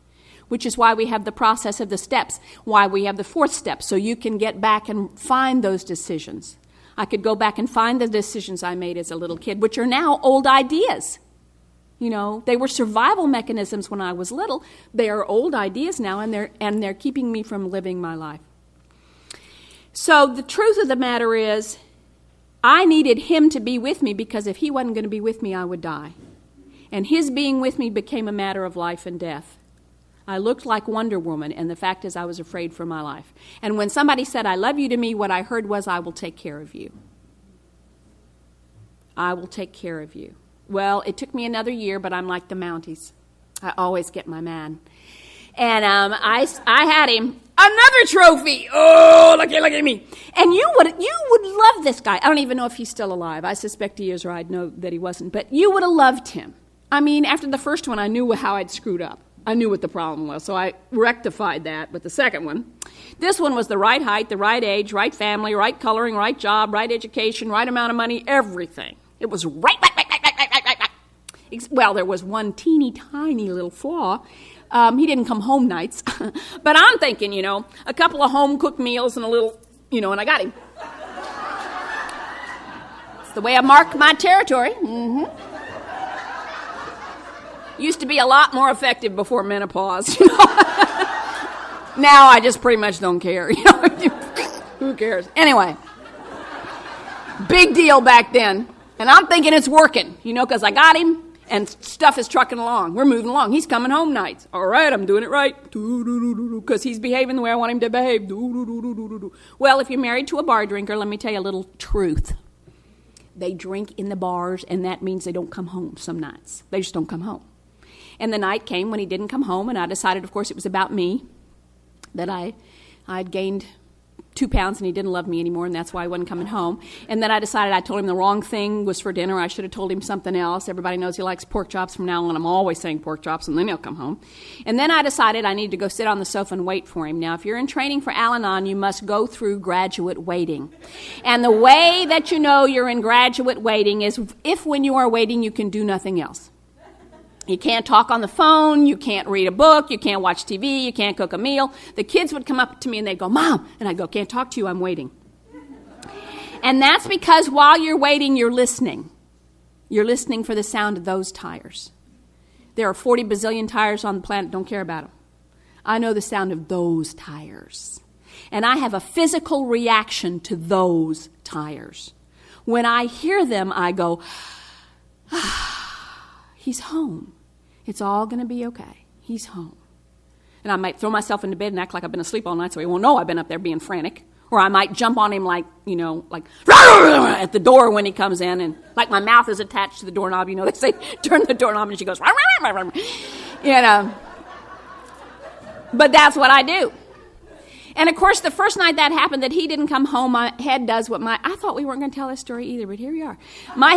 which is why we have the process of the steps, why we have the fourth step, so you can get back and find those decisions. I could go back and find the decisions I made as a little kid, which are now old ideas. You know, they were survival mechanisms when I was little. They are old ideas now, and they're keeping me from living my life. So the truth of the matter is, I needed him to be with me, because if he wasn't going to be with me, I would die. And his being with me became a matter of life and death. I looked like Wonder Woman, and the fact is I was afraid for my life. And when somebody said, I love you to me, what I heard was, I will take care of you. I will take care of you. Well, it took me another year, but I'm like the Mounties. I always get my man. And I had him. Another trophy. Oh, look at me. And you would love this guy. I don't even know if he's still alive. I suspect he is, or I'd know that he wasn't. But you would have loved him. I mean, after the first one, I knew how I'd screwed up. I knew what the problem was, so I rectified that with the second one. This one was the right height, the right age, right family, right coloring, right job, right education, right amount of money, everything. It was right. Well, there was one teeny tiny little flaw. He didn't come home nights. But I'm thinking, a couple of home-cooked meals and a little, and I got him. It's the way I mark my territory. Mm-hmm. Used to be a lot more effective before menopause. Now I just pretty much don't care. Who cares? Anyway, big deal back then. And I'm thinking it's working, because I got him and stuff is trucking along. We're moving along. He's coming home nights. All right, I'm doing it right. Because he's behaving the way I want him to behave. Well, if you're married to a bar drinker, let me tell you a little truth. They drink in the bars, and that means they don't come home some nights. They just don't come home. And the night came when he didn't come home, and I decided, of course, it was about me, that I'd gained 2 pounds and he didn't love me anymore, and that's why he wasn't coming home. And then I decided I told him the wrong thing was for dinner. I should have told him something else. Everybody knows he likes pork chops from now on. I'm always saying pork chops, and then he'll come home. And then I decided I need to go sit on the sofa and wait for him. Now, if you're in training for Al-Anon, you must go through graduate waiting. And the way that you know you're in graduate waiting is if when you are waiting you can do nothing else. You can't talk on the phone, you can't read a book, you can't watch TV, you can't cook a meal. The kids would come up to me and they'd go, Mom, and I'd go, can't talk to you, I'm waiting. And that's because while you're waiting, you're listening. You're listening for the sound of those tires. There are 40 bazillion tires on the planet, don't care about them. I know the sound of those tires. And I have a physical reaction to those tires. When I hear them, I go, he's home. It's all going to be okay. He's home. And I might throw myself into bed and act like I've been asleep all night so he won't know I've been up there being frantic. Or I might jump on him like at the door when he comes in, and like my mouth is attached to the doorknob. They say, turn the doorknob, and she goes, But that's what I do. And of course, the first night that happened, that he didn't come home, my head does what I thought we weren't going to tell this story either, but here we are. In my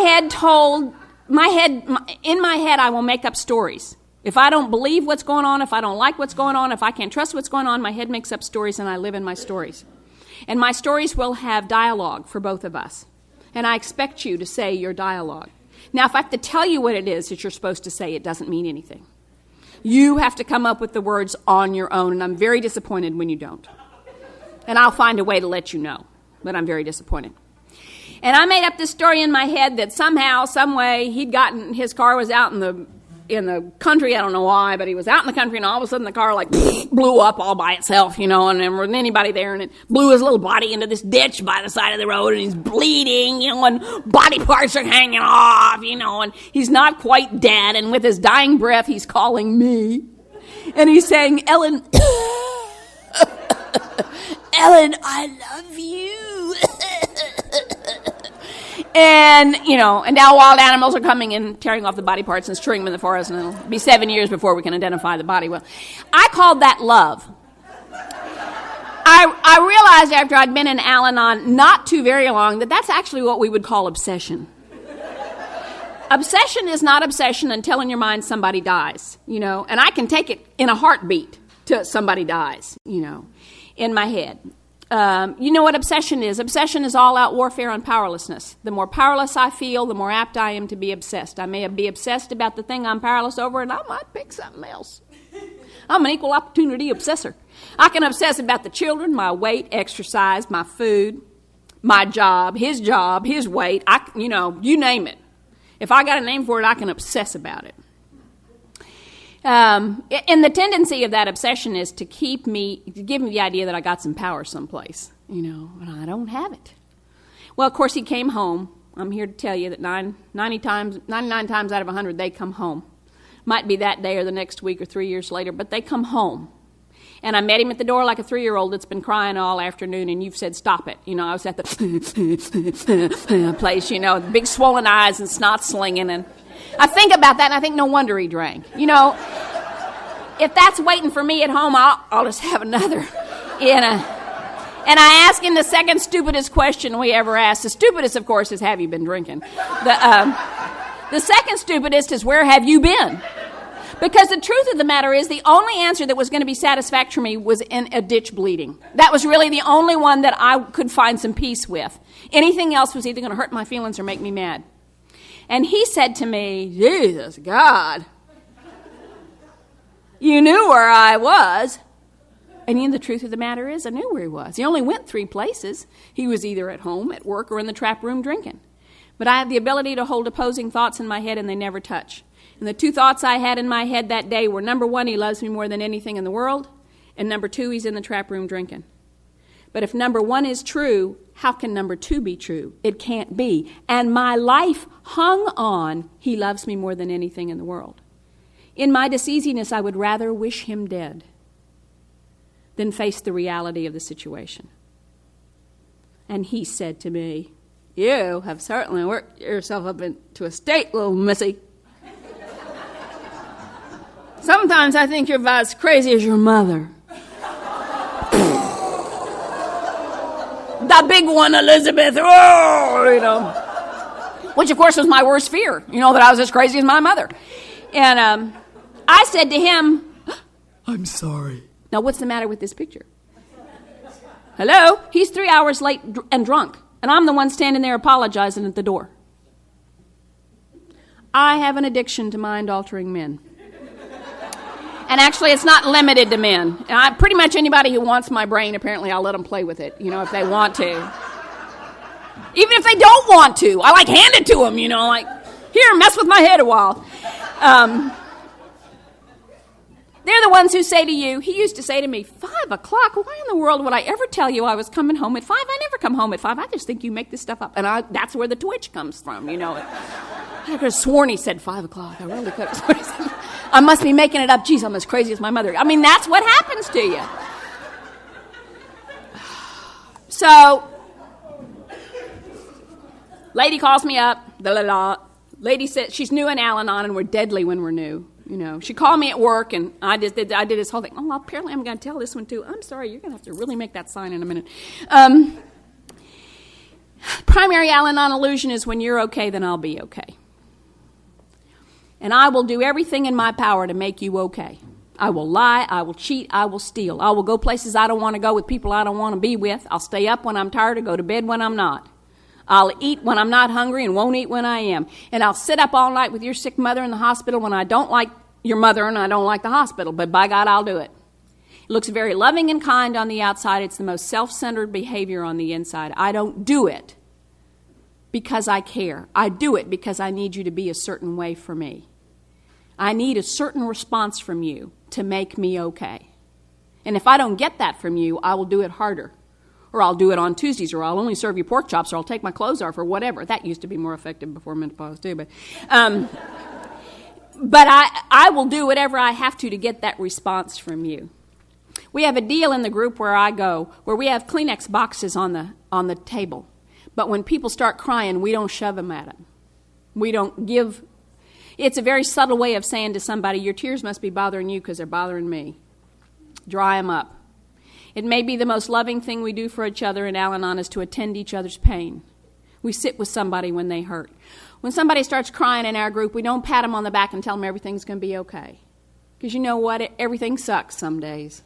head, I will make up stories. If I don't believe what's going on, if I don't like what's going on, if I can't trust what's going on, my head makes up stories and I live in my stories. And my stories will have dialogue for both of us. And I expect you to say your dialogue. Now, if I have to tell you what it is that you're supposed to say, it doesn't mean anything. You have to come up with the words on your own, and I'm very disappointed when you don't. And I'll find a way to let you know, but I'm very disappointed. And I made up this story in my head that somehow, some way, his car was out in the country. I don't know why, but he was out in the country, and all of a sudden the car blew up all by itself, and there wasn't anybody there, and it blew his little body into this ditch by the side of the road, and he's bleeding, and body parts are hanging off, and he's not quite dead, and with his dying breath, he's calling me, and he's saying, Ellen, Ellen, I love you. And, and now wild animals are coming and tearing off the body parts and strewing them in the forest, and it'll be 7 years before we can identify the body. Well, I called that love. I realized after I'd been in Al-Anon not too very long that that's actually what we would call obsession. Obsession is not obsession until in your mind somebody dies, and I can take it in a heartbeat till somebody dies, in my head. You know what obsession is? Obsession is all-out warfare on powerlessness. The more powerless I feel, the more apt I am to be obsessed. I may be obsessed about the thing I'm powerless over, and I might pick something else. I'm an equal opportunity obsessor. I can obsess about the children, my weight, exercise, my food, my job, his weight, you name it. If I got a name for it, I can obsess about it. And the tendency of that obsession is to give me the idea that I got some power someplace, and I don't have it. Well, of course, he came home. I'm here to tell you that 99 times out of 100, they come home. Might be that day or the next week or 3 years later, but they come home. And I met him at the door like a 3-year-old that's been crying all afternoon, and you've said, stop it. I was at the place, big swollen eyes and snot slinging. And I think about that, and I think no wonder he drank. If that's waiting for me at home, I'll just have another. And I asked him the second stupidest question we ever asked. The stupidest, of course, is, have you been drinking? The second stupidest is, where have you been? Because the truth of the matter is, the only answer that was going to be satisfactory for me was in a ditch bleeding. That was really the only one that I could find some peace with. Anything else was either going to hurt my feelings or make me mad. And he said to me, Jesus, God, you knew where I was. And the truth of the matter is, I knew where he was. He only went 3 places. He was either at home, at work, or in the trap room drinking. But I have the ability to hold opposing thoughts in my head, and they never touch. And the 2 thoughts I had in my head that day were, number 1, he loves me more than anything in the world, and number 2, he's in the trap room drinking. But if number 1 is true, how can number 2 be true? It can't be. And my life hung on, he loves me more than anything in the world. In my diseasiness, I would rather wish him dead than face the reality of the situation. And he said to me, you have certainly worked yourself up into a state, little missy. Sometimes I think you're about as crazy as your mother. The big one, Elizabeth. Which, of course, was my worst fear, that I was as crazy as my mother. And I said to him, I'm sorry. Now, what's the matter with this picture? Hello? He's 3 hours late and drunk, and I'm the one standing there apologizing at the door. I have an addiction to mind-altering men. And actually, it's not limited to men. Pretty much anybody who wants my brain, apparently I'll let them play with it, if they want to. Even if they don't want to, I hand it to them, here, mess with my head a while. They're the ones who say to you, he used to say to me, 5 o'clock? Why in the world would I ever tell you I was coming home at 5? I never come home at 5. I just think you make this stuff up. And that's where the twitch comes from, I could have sworn he said 5 o'clock. I really could have sworn he said I must be making it up. Geez, I'm as crazy as my mother. That's what happens to you. So, lady calls me up. Lady said she's new in Al-Anon, and we're deadly when we're new. She called me at work, and I did this whole thing. Oh, well, apparently I'm going to tell this one too. I'm sorry, you're going to have to really make that sign in a minute. Primary Al-Anon illusion is, when you're okay, then I'll be okay. And I will do everything in my power to make you okay. I will lie, I will cheat, I will steal. I will go places I don't want to go with people I don't want to be with. I'll stay up when I'm tired and go to bed when I'm not. I'll eat when I'm not hungry and won't eat when I am. And I'll sit up all night with your sick mother in the hospital when I don't like your mother and I don't like the hospital. But by God, I'll do it. It looks very loving and kind on the outside. It's the most self-centered behavior on the inside. I don't do it because I care. I do it because I need you to be a certain way for me. I need a certain response from you to make me okay. And if I don't get that from you, I will do it harder. Or I'll do it on Tuesdays, or I'll only serve you pork chops, or I'll take my clothes off, or whatever. That used to be more effective before menopause, too. But I will do whatever I have to get that response from you. We have a deal in the group where I go, where we have Kleenex boxes on the table. But when people start crying, we don't shove them at them. We don't give. It's a very subtle way of saying to somebody, your tears must be bothering you because they're bothering me. Dry them up. It may be the most loving thing we do for each other in Al-Anon is to attend each other's pain. We sit with somebody when they hurt. When somebody starts crying in our group, we don't pat them on the back and tell them everything's going to be okay. Because you know what? Everything sucks some days.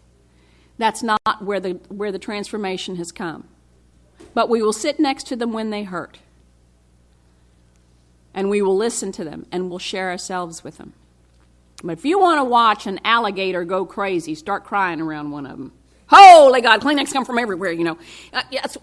That's not where the transformation has come. But we will sit next to them when they hurt. And we will listen to them, and we'll share ourselves with them. But if you want to watch an alligator go crazy, start crying around one of them. Holy God, Kleenex come from everywhere, you know. Yes.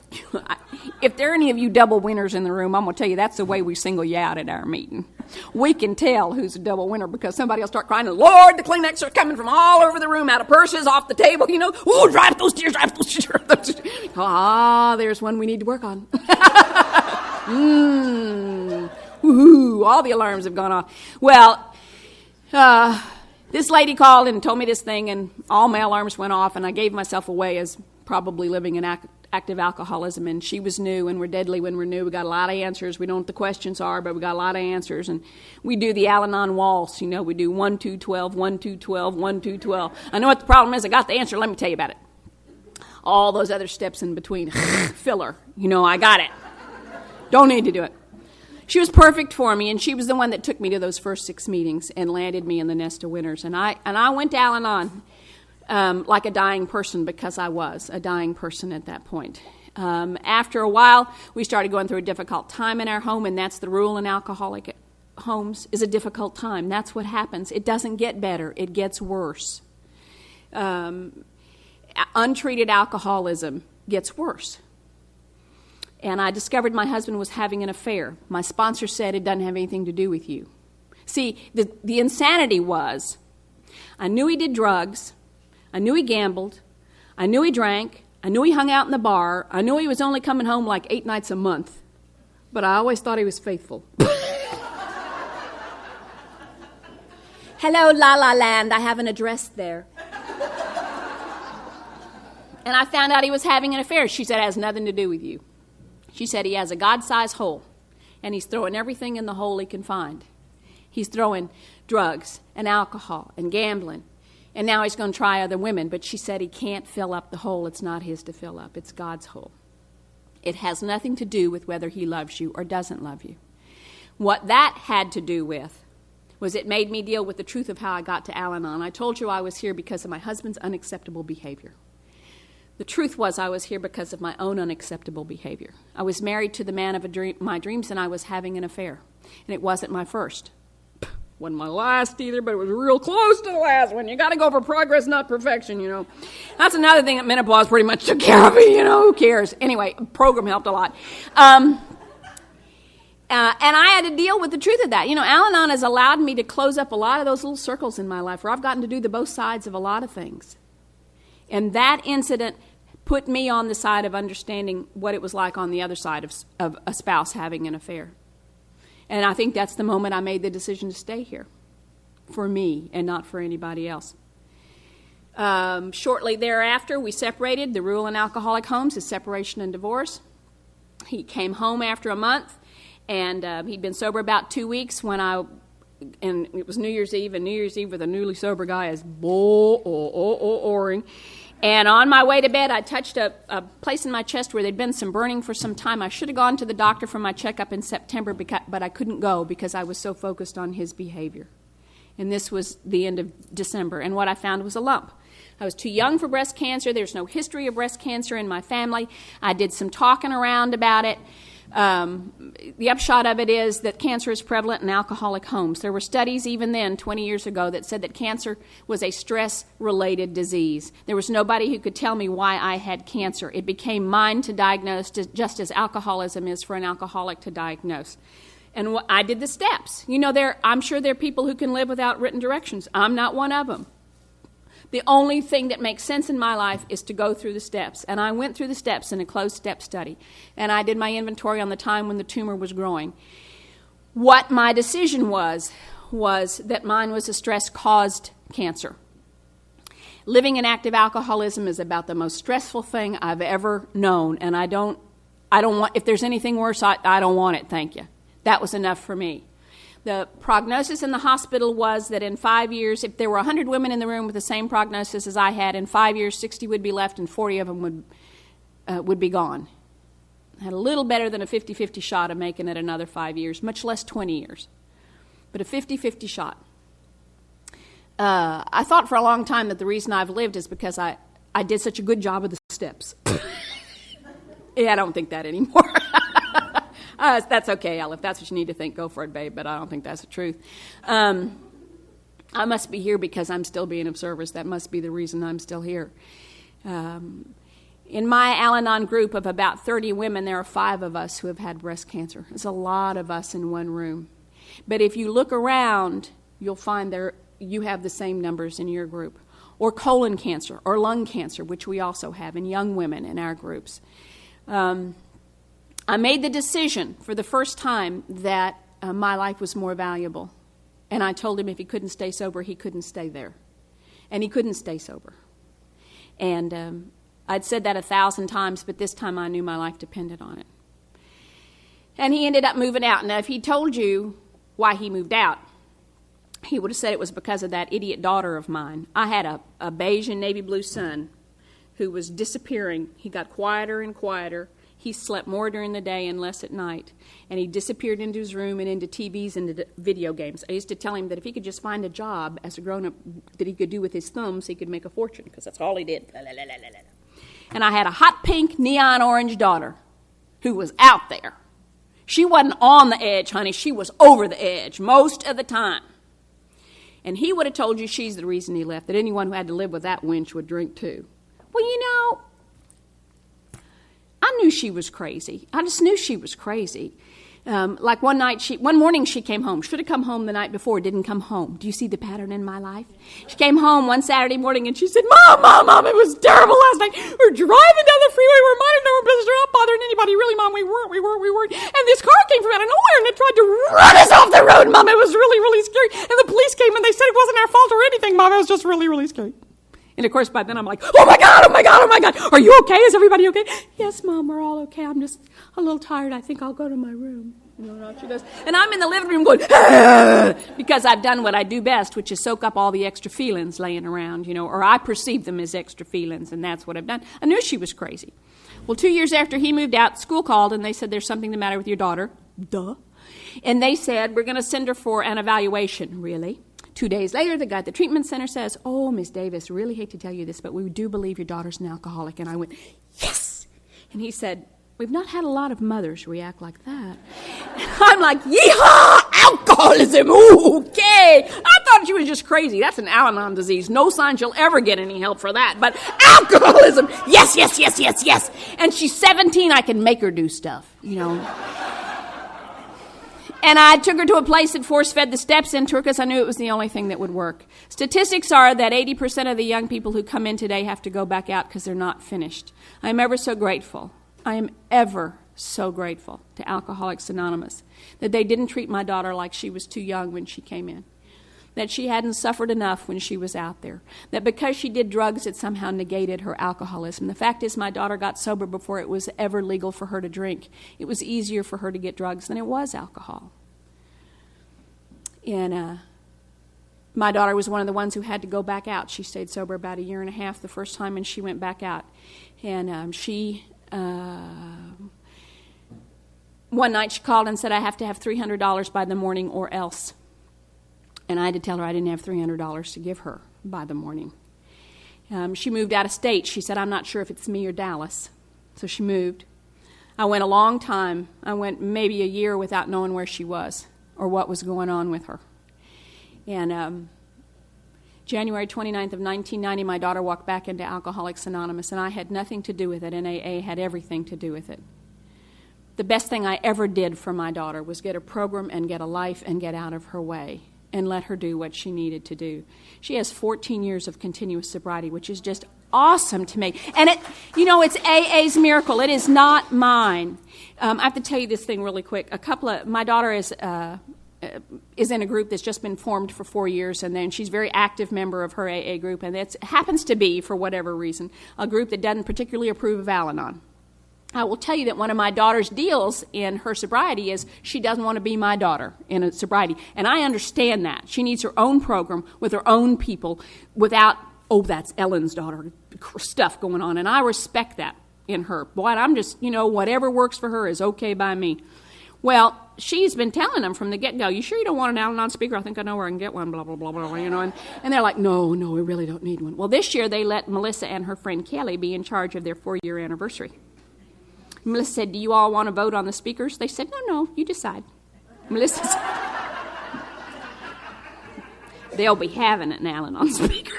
If there are any of you double winners in the room, I'm going to tell you that's the way we single you out at our meeting. We can tell who's a double winner because somebody will start crying, and Lord, the Kleenex are coming from all over the room, out of purses, off the table, you know. Ooh, drive those tears, drive those tears. Ah, there's one we need to work on. Woohoo, all the alarms have gone off. Well, this lady called and told me this thing, and all my alarms went off, and I gave myself away as probably living in active alcoholism, and she was new, and we're deadly when we're new. We got a lot of answers. We don't know what the questions are, but we got a lot of answers, and we do the Al-Anon waltz. You know, we do 1, 2, 12, 1, 2, 12, 1, 2, 12. I know what the problem is. I got the answer. Let me tell you about it. All those other steps in between. Filler. You know, I got it. Don't need to do it. She was perfect for me, and she was the one that took me to those first 6 meetings and landed me in the nest of winners. And I went to Al-Anon like a dying person because I was a dying person at that point. After a while, we started going through a difficult time in our home, and that's the rule in alcoholic homes, is a difficult time. That's what happens. It doesn't get better. It gets worse. Untreated alcoholism gets worse. And I discovered my husband was having an affair. My sponsor said it doesn't have anything to do with you. See, the insanity was, I knew he did drugs, I knew he gambled, I knew he drank, I knew he hung out in the bar, I knew he was only coming home like 8 nights a month, but I always thought he was faithful. Hello, La La Land, I have an address there. And I found out he was having an affair. She said it has nothing to do with you. She said he has a God-sized hole, and he's throwing everything in the hole he can find. He's throwing drugs and alcohol and gambling, and now he's going to try other women. But she said he can't fill up the hole. It's not his to fill up. It's God's hole. It has nothing to do with whether he loves you or doesn't love you. What that had to do with was it made me deal with the truth of how I got to Al-Anon. I told you I was here because of my husband's unacceptable behavior. The truth was I was here because of my own unacceptable behavior. I was married to the man of my dreams, and I was having an affair. And it wasn't my first. Wasn't my last either, but it was real close to the last one. You got to go for progress, not perfection, you know. That's another thing that menopause pretty much took care of me, you know. Who cares? Anyway, program helped a lot. And I had to deal with the truth of that. You know, Al-Anon has allowed me to close up a lot of those little circles in my life where I've gotten to do the both sides of a lot of things. And that incident put me on the side of understanding what it was like on the other side of a spouse having an affair. And I think that's the moment I made the decision to stay here, for me and not for anybody else. Shortly thereafter, we separated. The rule in alcoholic homes is separation and divorce. He came home after a month, and he'd been sober about 2 weeks and it was New Year's Eve, and New Year's Eve with a newly sober guy is boring. And on my way to bed, I touched a place in my chest where there'd been some burning for some time. I should have gone to the doctor for my checkup in September, but I couldn't go because I was so focused on his behavior. And this was the end of December, and what I found was a lump. I was too young for breast cancer. There's no history of breast cancer in my family. I did some talking around about it. The upshot of it is that cancer is prevalent in alcoholic homes. There were studies even then, 20 years ago, that said that cancer was a stress-related disease. There was nobody who could tell me why I had cancer. It became mine to diagnose, just as alcoholism is for an alcoholic to diagnose. And I did the steps. You know, I'm sure there are people who can live without written directions. I'm not one of them. The only thing that makes sense in my life is to go through the steps. And I went through the steps in a closed step study. And I did my inventory on the time when the tumor was growing. What my decision was that mine was a stress-caused cancer. Living in active alcoholism is about the most stressful thing I've ever known. And I don't if there's anything worse, I don't want it, thank you. That was enough for me. The prognosis in the hospital was that in 5 years, if there were 100 women in the room with the same prognosis as I had, in 5 years, 60 would be left and 40 of them would be gone. I had a little better than a 50-50 shot of making it another 5 years, much less 20 years, but a 50-50 shot. I thought for a long time that the reason I've lived is because I did such a good job of the steps. Yeah, I don't think that anymore. That's okay, Al. If that's what you need to think, go for it, babe, but I don't think that's the truth. I must be here because I'm still being of service. That must be the reason I'm still here. In my Al-Anon group of about 30 women, there are 5 of us who have had breast cancer. It's a lot of us in one room. But if you look around, you'll find you have the same numbers in your group. Or colon cancer or lung cancer, which we also have in young women in our groups. I made the decision for the first time that my life was more valuable. And I told him if he couldn't stay sober, he couldn't stay there. And he couldn't stay sober. And I'd said that 1,000 times, but this time I knew my life depended on it. And he ended up moving out. Now, if he told you why he moved out, he would have said it was because of that idiot daughter of mine. I had a beige and navy blue son who was disappearing. He got quieter and quieter. He slept more during the day and less at night. And he disappeared into his room and into TVs and into video games. I used to tell him that if he could just find a job as a grown-up that he could do with his thumbs, he could make a fortune, because that's all he did. And I had a hot pink neon orange daughter who was out there. She wasn't on the edge, honey. She was over the edge most of the time. And he would have told you she's the reason he left, that anyone who had to live with that wench would drink too. Well, you know, I knew she was crazy. I just knew she was crazy. Like one morning she came home. Should have come home the night before, didn't come home. Do you see the pattern in my life? She came home one Saturday morning and she said, Mom, it was terrible last night. We're driving down the freeway. We're minding our own business. We're not bothering anybody. Really, Mom, we weren't. And this car came from out of nowhere and it tried to run us off the road, Mom. It was really, really scary. And the police came and they said it wasn't our fault or anything, Mom. It was just really, really scary. And of course, by then I'm like, oh my God. Are you okay? Is everybody okay? Yes, Mom, we're all okay. I'm just a little tired. I think I'll go to my room. She goes, and I'm in the living room going, because I've done what I do best, which is soak up all the extra feelings laying around, or I perceive them as extra feelings, and that's what I've done. I knew she was crazy. Well, 2 years after he moved out, school called, and they said, there's something the matter with your daughter. Duh. And they said, we're going to send her for an evaluation. Really? 2 days later, the guy at the treatment center says, oh, Miss Davis, really hate to tell you this, but we do believe your daughter's an alcoholic. And I went, yes. And he said, we've not had a lot of mothers react like that. And I'm like, yeehaw, alcoholism, ooh, okay. I thought she was just crazy. That's an Al-Anon disease. No sign she'll ever get any help for that. But alcoholism, yes. And she's 17, I can make her do stuff, And I took her to a place that force-fed the steps into her because I knew it was the only thing that would work. Statistics are that 80% of the young people who come in today have to go back out because they're not finished. I'm ever so grateful. I am ever so grateful to Alcoholics Anonymous that they didn't treat my daughter like she was too young when she came in, that she hadn't suffered enough when she was out there, that because she did drugs it somehow negated her alcoholism. The fact is my daughter got sober before it was ever legal for her to drink. It was easier for her to get drugs than it was alcohol. And my daughter was one of the ones who had to go back out. She stayed sober about 1.5 years the first time, and she went back out. And one night she called and said, I have to have $300 by the morning or else. And I had to tell her I didn't have $300 to give her by the morning. She moved out of state. She said, I'm not sure if it's me or Dallas. So she moved. I went a long time. I went maybe 1 year without knowing where she was or what was going on with her. And January 29th of 1990, my daughter walked back into Alcoholics Anonymous, and I had nothing to do with it, and AA had everything to do with it. The best thing I ever did for my daughter was get a program and get a life and get out of her way and let her do what she needed to do. She has 14 years of continuous sobriety, which is just awesome to me. And it's AA's miracle. It is not mine. I have to tell you this thing really quick. My daughter is in a group that's just been formed for 4 years, and then she's a very active member of her AA group, and it happens to be, for whatever reason, a group that doesn't particularly approve of Al-Anon. I will tell you that one of my daughter's deals in her sobriety is she doesn't want to be my daughter in a sobriety. And I understand that. She needs her own program with her own people without, oh, that's Ellen's daughter stuff going on. And I respect that in her. Boy, I'm just, whatever works for her is okay by me. Well, she's been telling them from the get-go, you sure you don't want an Al-Anon speaker? I think I know where I can get one, blah, blah, blah, blah, and they're like, no, we really don't need one. Well, this year they let Melissa and her friend Kelly be in charge of their 4-year anniversary. Melissa said, do you all want to vote on the speakers? They said, no, you decide. Melissa said, they'll be having an Al-Anon speaker.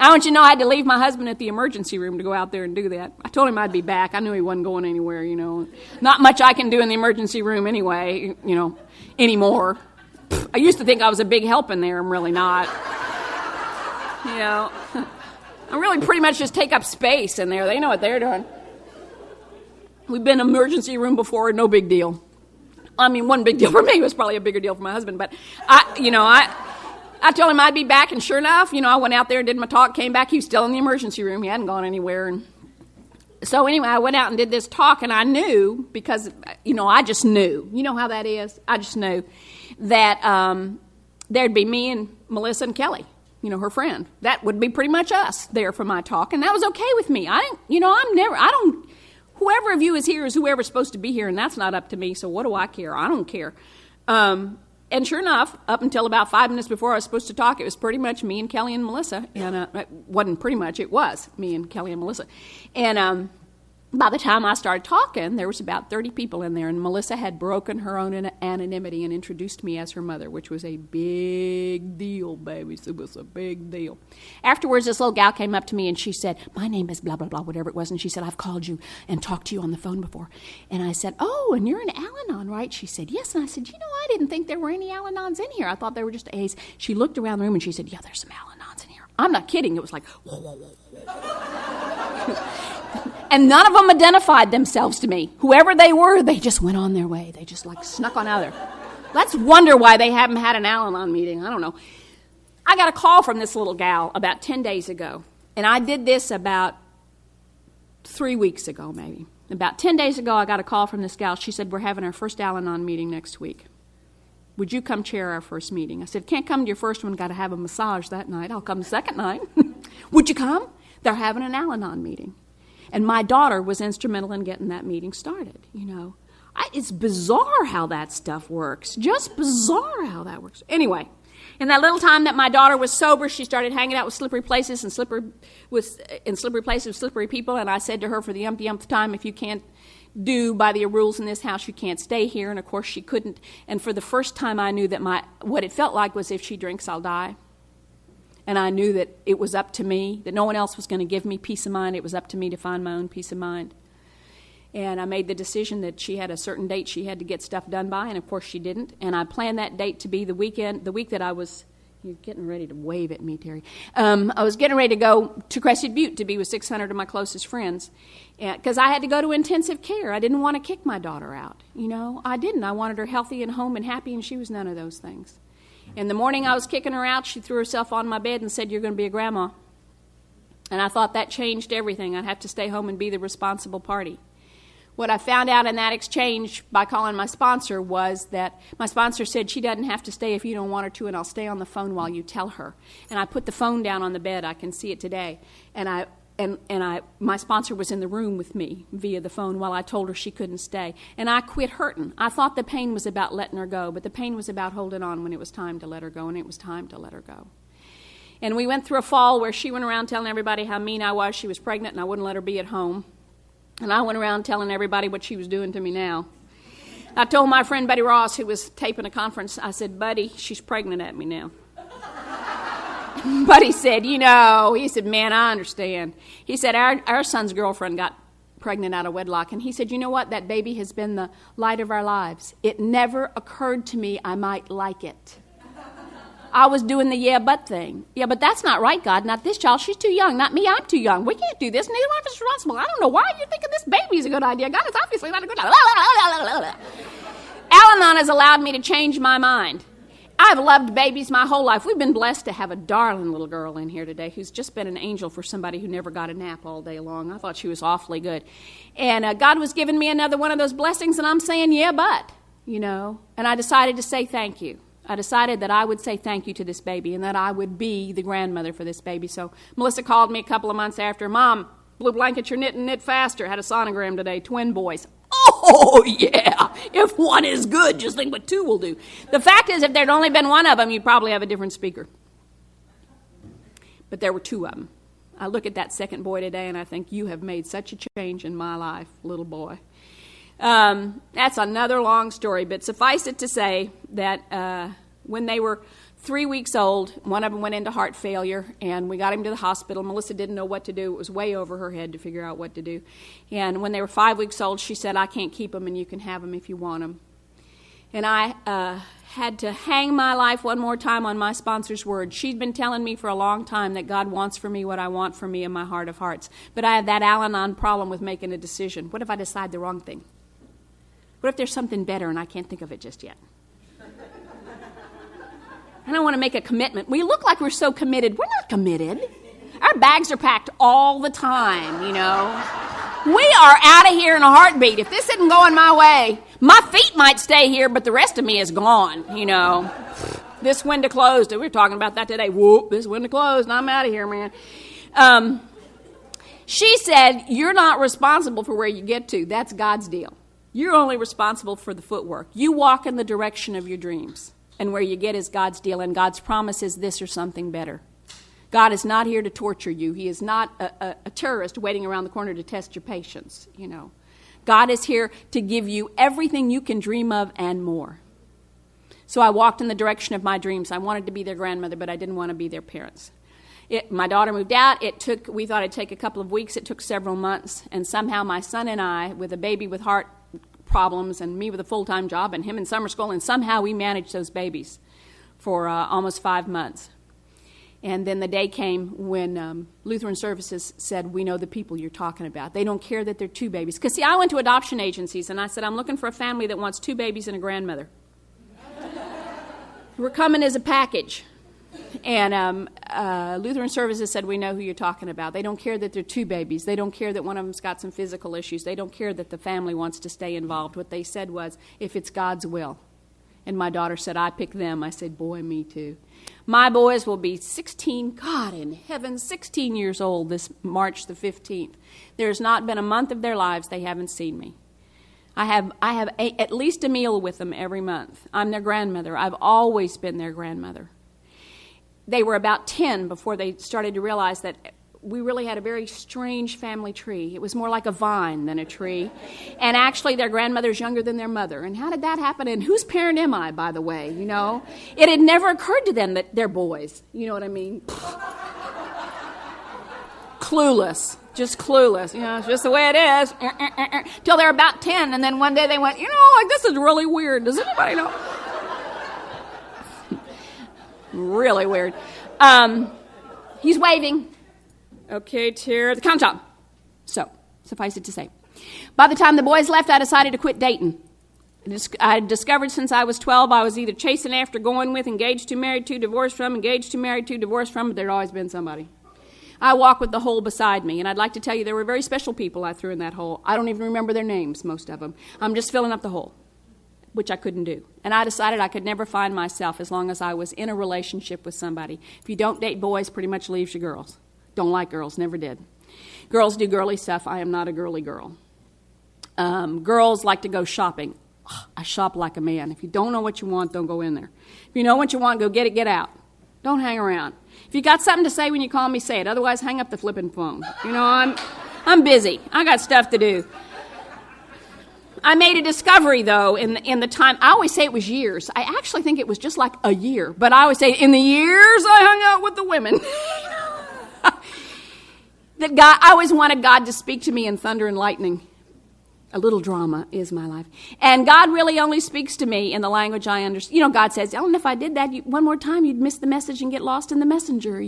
I want you to know I had to leave my husband at the emergency room to go out there and do that. I told him I'd be back. I knew he wasn't going anywhere, Not much I can do in the emergency room anyway, anymore. I used to think I was a big help in there. I'm really not. I really pretty much just take up space in there. They know what they're doing. We've been in an emergency room before, no big deal. I mean, one big deal for me. It was probably a bigger deal for my husband, but I told him I'd be back, and sure enough, I went out there and did my talk, came back. He was still in the emergency room. He hadn't gone anywhere. And so anyway, I went out and did this talk, and I knew because, I just knew. You know how that is? I just knew that there'd be me and Melissa and Kelly, her friend. That would be pretty much us there for my talk, and that was okay with me. Whoever of you is here is whoever's supposed to be here, and that's not up to me, so what do I care? I don't care. And sure enough, up until about 5 minutes before I was supposed to talk, it was pretty much me and Kelly and Melissa. And it wasn't pretty much, it was me and Kelly and Melissa. And by the time I started talking, there was about 30 people in there, and Melissa had broken her own anonymity and introduced me as her mother, which was a big deal, babies. It was a big deal. Afterwards, this little gal came up to me, and she said, my name is blah, blah, blah, whatever it was, and she said, I've called you and talked to you on the phone before. And I said, oh, and you're an Al-Anon, right? She said, yes. And I said, I didn't think there were any Al-Anons in here. I thought they were just A's. She looked around the room, and she said, yeah, there's some Al-Anons in here. I'm not kidding. It was like, whoa, whoa, whoa, whoa. And none of them identified themselves to me. Whoever they were, they just went on their way. They just snuck on out of there. Let's wonder why they haven't had an Al-Anon meeting. I don't know. I got a call from this little gal about 10 days ago. And I did this about 3 weeks ago, maybe. About 10 days ago, I got a call from this gal. She said, we're having our first Al-Anon meeting next week. Would you come chair our first meeting? I said, can't come to your first one. Got to have a massage that night. I'll come the second night. Would you come? They're having an Al-Anon meeting. And my daughter was instrumental in getting that meeting started, It's bizarre how that stuff works. Just bizarre how that works. Anyway, in that little time that my daughter was sober, she started hanging out with slippery places and slippery places with slippery people. And I said to her for the umpteenth time, if you can't do by the rules in this house, you can't stay here. And, of course, she couldn't. And for the first time, I knew that what it felt like was if she drinks, I'll die. And I knew that it was up to me, that no one else was going to give me peace of mind. It was up to me to find my own peace of mind. And I made the decision that she had a certain date she had to get stuff done by, and of course she didn't. And I planned that date to be the week that I was, you're getting ready to wave at me, Terry. I was getting ready to go to Crested Butte to be with 600 of my closest friends, because I had to go to intensive care. I didn't want to kick my daughter out. I didn't. I wanted her healthy and home and happy, and she was none of those things. And the morning I was kicking her out, she threw herself on my bed and said, you're going to be a grandma. And I thought that changed everything. I'd have to stay home and be the responsible party. What I found out in that exchange by calling my sponsor was that my sponsor said she doesn't have to stay if you don't want her to, and I'll stay on the phone while you tell her. And I put the phone down on the bed. I can see it today. And my sponsor was in the room with me via the phone while I told her she couldn't stay. And I quit hurting. I thought the pain was about letting her go, but the pain was about holding on when it was time to let her go, and it was time to let her go. And we went through a fall where she went around telling everybody how mean I was. She was pregnant, and I wouldn't let her be at home. And I went around telling everybody what she was doing to me now. I told my friend Buddy Ross, who was taping a conference, I said, Buddy, she's pregnant at me now. Buddy said, he said, man, I understand. He said, our son's girlfriend got pregnant out of wedlock. And he said, you know what? That baby has been the light of our lives. It never occurred to me I might like it. I was doing the yeah, but thing. Yeah, but that's not right, God. Not this child. She's too young. Not me. I'm too young. We can't do this. Neither one of us is responsible. I don't know why you're thinking this baby is a good idea. God, it's obviously not a good idea. Al-Anon has allowed me to change my mind. I've loved babies my whole life. We've been blessed to have a darling little girl in here today who's just been an angel for somebody who never got a nap all day long. I thought she was awfully good. And God was giving me another one of those blessings, and I'm saying, yeah, but, and I decided to say thank you. I decided that I would say thank you to this baby and that I would be the grandmother for this baby. So Melissa called me a couple of months after, Mom, blue blankets, you're knitting, knit faster. Had a sonogram today, twin boys. Oh, yeah. If one is good, just think what two will do. The fact is, if there'd only been one of them, you'd probably have a different speaker. But there were two of them. I look at that second boy today, and I think, you have made such a change in my life, little boy. That's another long story, but suffice it to say that when they were 3 weeks old, one of them went into heart failure, and we got him to the hospital. Melissa didn't know what to do. It was way over her head to figure out what to do. And when they were 5 weeks old, she said, I can't keep them, and you can have them if you want them. And I had to hang my life one more time on my sponsor's word. She'd been telling me for a long time that God wants for me what I want for me in my heart of hearts. But I have that Al-Anon problem with making a decision. What if I decide the wrong thing? What if there's something better and I can't think of it just yet? I don't want to make a commitment. We look like we're so committed. We're not committed. Our bags are packed all the time, We are out of here in a heartbeat. If this isn't going my way, my feet might stay here, but the rest of me is gone, This window closed. We were talking about that today. Whoop, this window closed. I'm out of here, man. She said, you're not responsible for where you get to. That's God's deal. You're only responsible for the footwork. You walk in the direction of your dreams. And where you get is God's deal, and God's promise is this or something better. God is not here to torture you. He is not a terrorist waiting around the corner to test your patience, God is here to give you everything you can dream of and more. So I walked in the direction of my dreams. I wanted to be their grandmother, but I didn't want to be their parents. My daughter moved out. We thought it'd take a couple of weeks. It took several months. And somehow my son and I, with a baby with heart problems and me with a full-time job and him in summer school, and somehow we managed those babies for almost 5 months. And then the day came when Lutheran Services said, we know the people you're talking about. They don't care that they're two babies. Because, see, I went to adoption agencies, and I said, I'm looking for a family that wants 2 babies and a grandmother. We're coming as a package. And Lutheran Services said, we know who you're talking about. They don't care that they're 2 babies. They don't care that one of them's got some physical issues. They don't care that the family wants to stay involved. What they said was, if it's God's will. And my daughter said, I pick them. I said, boy, me too. My boys will be 16, God in heaven, 16 years old this March the 15th. There's not been a month of their lives they haven't seen me. I have at least a meal with them every month. I'm their grandmother. I've always been their grandmother. They were about 10 before they started to realize that we really had a very strange family tree. It was more like a vine than a tree. And actually, their grandmother's younger than their mother. And how did that happen? And whose parent am I, by the way? It had never occurred to them that they're boys. You know what I mean? Clueless. Just clueless. It's just the way it is. Till they're about 10. And then one day they went, this is really weird. Does anybody know? Really weird. He's waving. Okay, Tara, the countdown. So, suffice it to say, by the time the boys left, I decided to quit dating. I discovered since I was 12, I was either chasing after, going with, engaged to, married to, divorced from, engaged to, married to, divorced from, but there'd always been somebody. I walk with the hole beside me, and I'd like to tell you there were very special people I threw in that hole. I don't even remember their names, most of them. I'm just filling up the hole, which I couldn't do. And I decided I could never find myself as long as I was in a relationship with somebody. If you don't date boys, pretty much leaves you girls. Don't like girls, never did. Girls do girly stuff. I am not a girly girl. Girls like to go shopping. I shop like a man. If you don't know what you want, don't go in there. If you know what you want, go get it, get out. Don't hang around. If you got something to say when you call me, say it. Otherwise, hang up the flipping phone. I'm busy. I got stuff to do. I made a discovery, though, in the time. I always say it was years. I actually think it was just like a year. But I always say, in the years I hung out with the women. I always wanted God to speak to me in thunder and lightning. A little drama is my life. And God really only speaks to me in the language I understand. God says, Ellen, if I did that one more time, you'd miss the message and get lost in the messenger,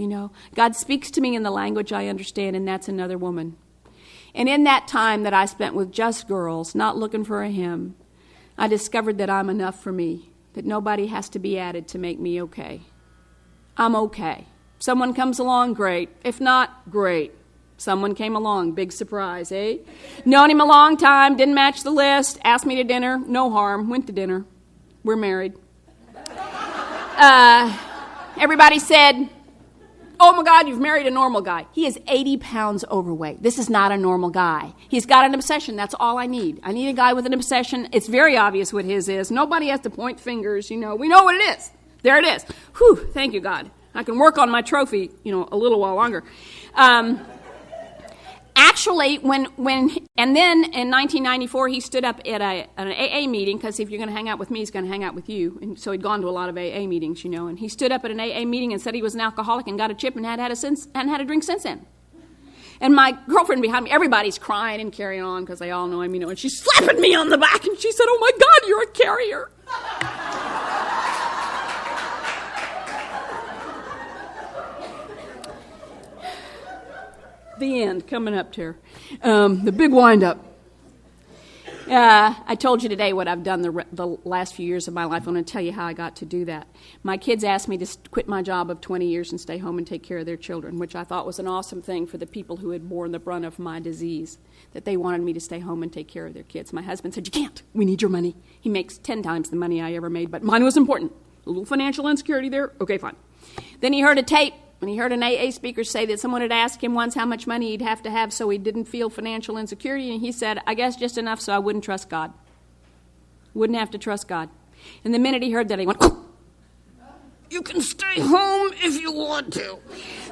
God speaks to me in the language I understand, and that's another woman. And in that time that I spent with just girls, not looking for a him, I discovered that I'm enough for me. that nobody has to be added to make me okay. I'm okay. Someone comes along, great. If not, great. Someone came along, big surprise, eh? Known him a long time, didn't match the list, asked me to dinner, no harm, went to dinner. We're married. Everybody said, oh my God, you've married a normal guy. He is 80 pounds overweight. This is not a normal guy. He's got an obsession. That's all I need. I need a guy with an obsession. It's very obvious what his is. Nobody has to point fingers, We know what it is. There it is. Whew, thank you, God. I can work on my trophy, a little while longer. Actually, and then in 1994, he stood up at an AA meeting, because if you're going to hang out with me, he's going to hang out with you. And so he'd gone to a lot of AA meetings, and he stood up at an AA meeting and said he was an alcoholic and got a chip and hadn't had a drink since then. And my girlfriend behind me, everybody's crying and carrying on because they all know him, and she's slapping me on the back, and she said, oh my God, you're a carrier. The end, coming up here. The big wind-up. I told you today what I've done the last few years of my life. I'm going to tell you how I got to do that. My kids asked me to quit my job of 20 years and stay home and take care of their children, which I thought was an awesome thing for the people who had borne the brunt of my disease, that they wanted me to stay home and take care of their kids. My husband said, you can't. We need your money. He makes 10 times the money I ever made, but mine was important. A little financial insecurity there. Okay, fine. Then he heard a tape. When he heard an AA speaker say that someone had asked him once how much money he'd have to have so he didn't feel financial insecurity, and he said, I guess just enough so I wouldn't trust God. Wouldn't have to trust God. And the minute he heard that, he went, oh, you can stay home if you want to.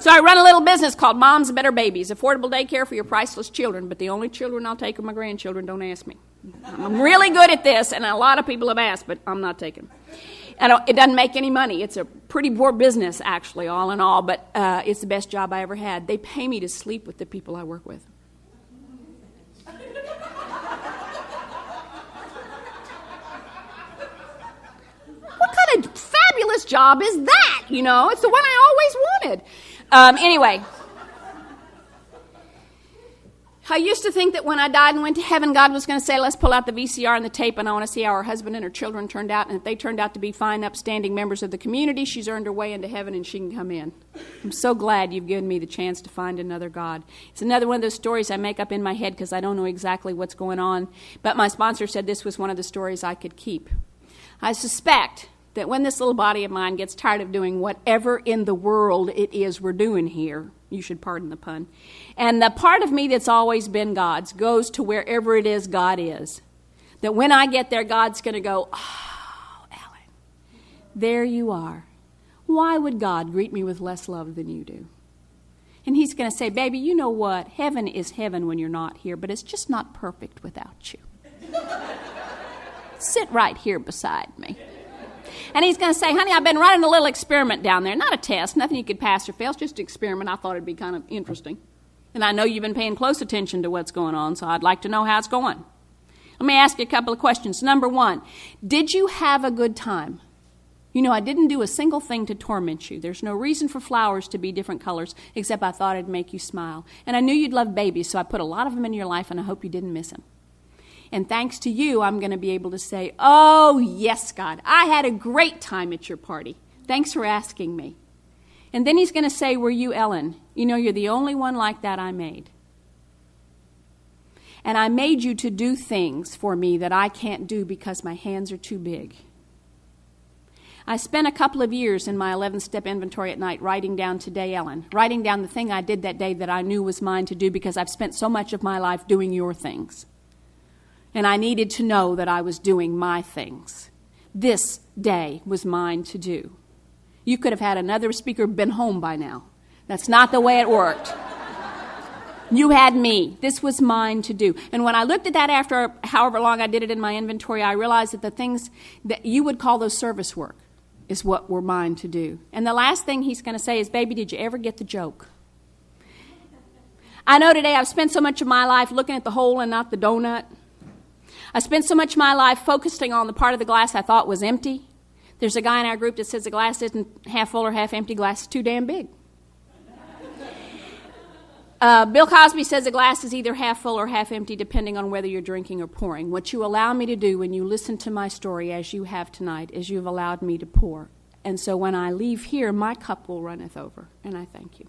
So I run a little business called Moms Better Babies, affordable daycare for your priceless children, but the only children I'll take are my grandchildren. Don't ask me. I'm really good at this, and a lot of people have asked, but I'm not taking them. It doesn't make any money. It's a pretty poor business, actually, all in all, but it's the best job I ever had. They pay me to sleep with the people I work with. What kind of fabulous job is that? It's the one I always wanted. Anyway, I used to think that when I died and went to heaven, God was going to say, let's pull out the VCR and the tape, and I want to see how her husband and her children turned out. And if they turned out to be fine, upstanding members of the community, she's earned her way into heaven and she can come in. I'm so glad you've given me the chance to find another God. It's another one of those stories I make up in my head because I don't know exactly what's going on. But my sponsor said this was one of the stories I could keep. I suspect that when this little body of mine gets tired of doing whatever in the world it is we're doing here, you should pardon the pun, and the part of me that's always been God's goes to wherever it is God is, that when I get there, God's going to go, oh, Ellen, there you are. Why would God greet me with less love than you do? And he's going to say, baby, you know what? Heaven is heaven when you're not here, but it's just not perfect without you. Sit right here beside me. And he's going to say, honey, I've been running a little experiment down there. Not a test, nothing you could pass or fail, it's just an experiment. I thought it'd be kind of interesting. And I know you've been paying close attention to what's going on, so I'd like to know how it's going. Let me ask you a couple of questions. Number one, did you have a good time? I didn't do a single thing to torment you. There's no reason for flowers to be different colors, except I thought it'd make you smile. And I knew you'd love babies, so I put a lot of them in your life, and I hope you didn't miss them. And thanks to you, I'm going to be able to say, oh, yes, God, I had a great time at your party. Thanks for asking me. And then he's going to say, were you Ellen? You're the only one like that I made. And I made you to do things for me that I can't do because my hands are too big. I spent a couple of years in my 11-step inventory at night writing down today, Ellen, writing down the thing I did that day that I knew was mine to do because I've spent so much of my life doing your things. And I needed to know that I was doing my things. This day was mine to do. You could have had another speaker been home by now. That's not the way it worked. You had me. This was mine to do. And when I looked at that after however long I did it in my inventory, I realized that the things that you would call those service work is what were mine to do. And the last thing he's going to say is, baby, did you ever get the joke? I know today I've spent so much of my life looking at the hole and not the donut. I spent so much of my life focusing on the part of the glass I thought was empty. There's a guy in our group that says the glass isn't half full or half empty, glass is too damn big. Bill Cosby says a glass is either half full or half empty, depending on whether you're drinking or pouring. What you allow me to do when you listen to my story, as you have tonight, is you've allowed me to pour. And so when I leave here, my cup will runneth over. And I thank you.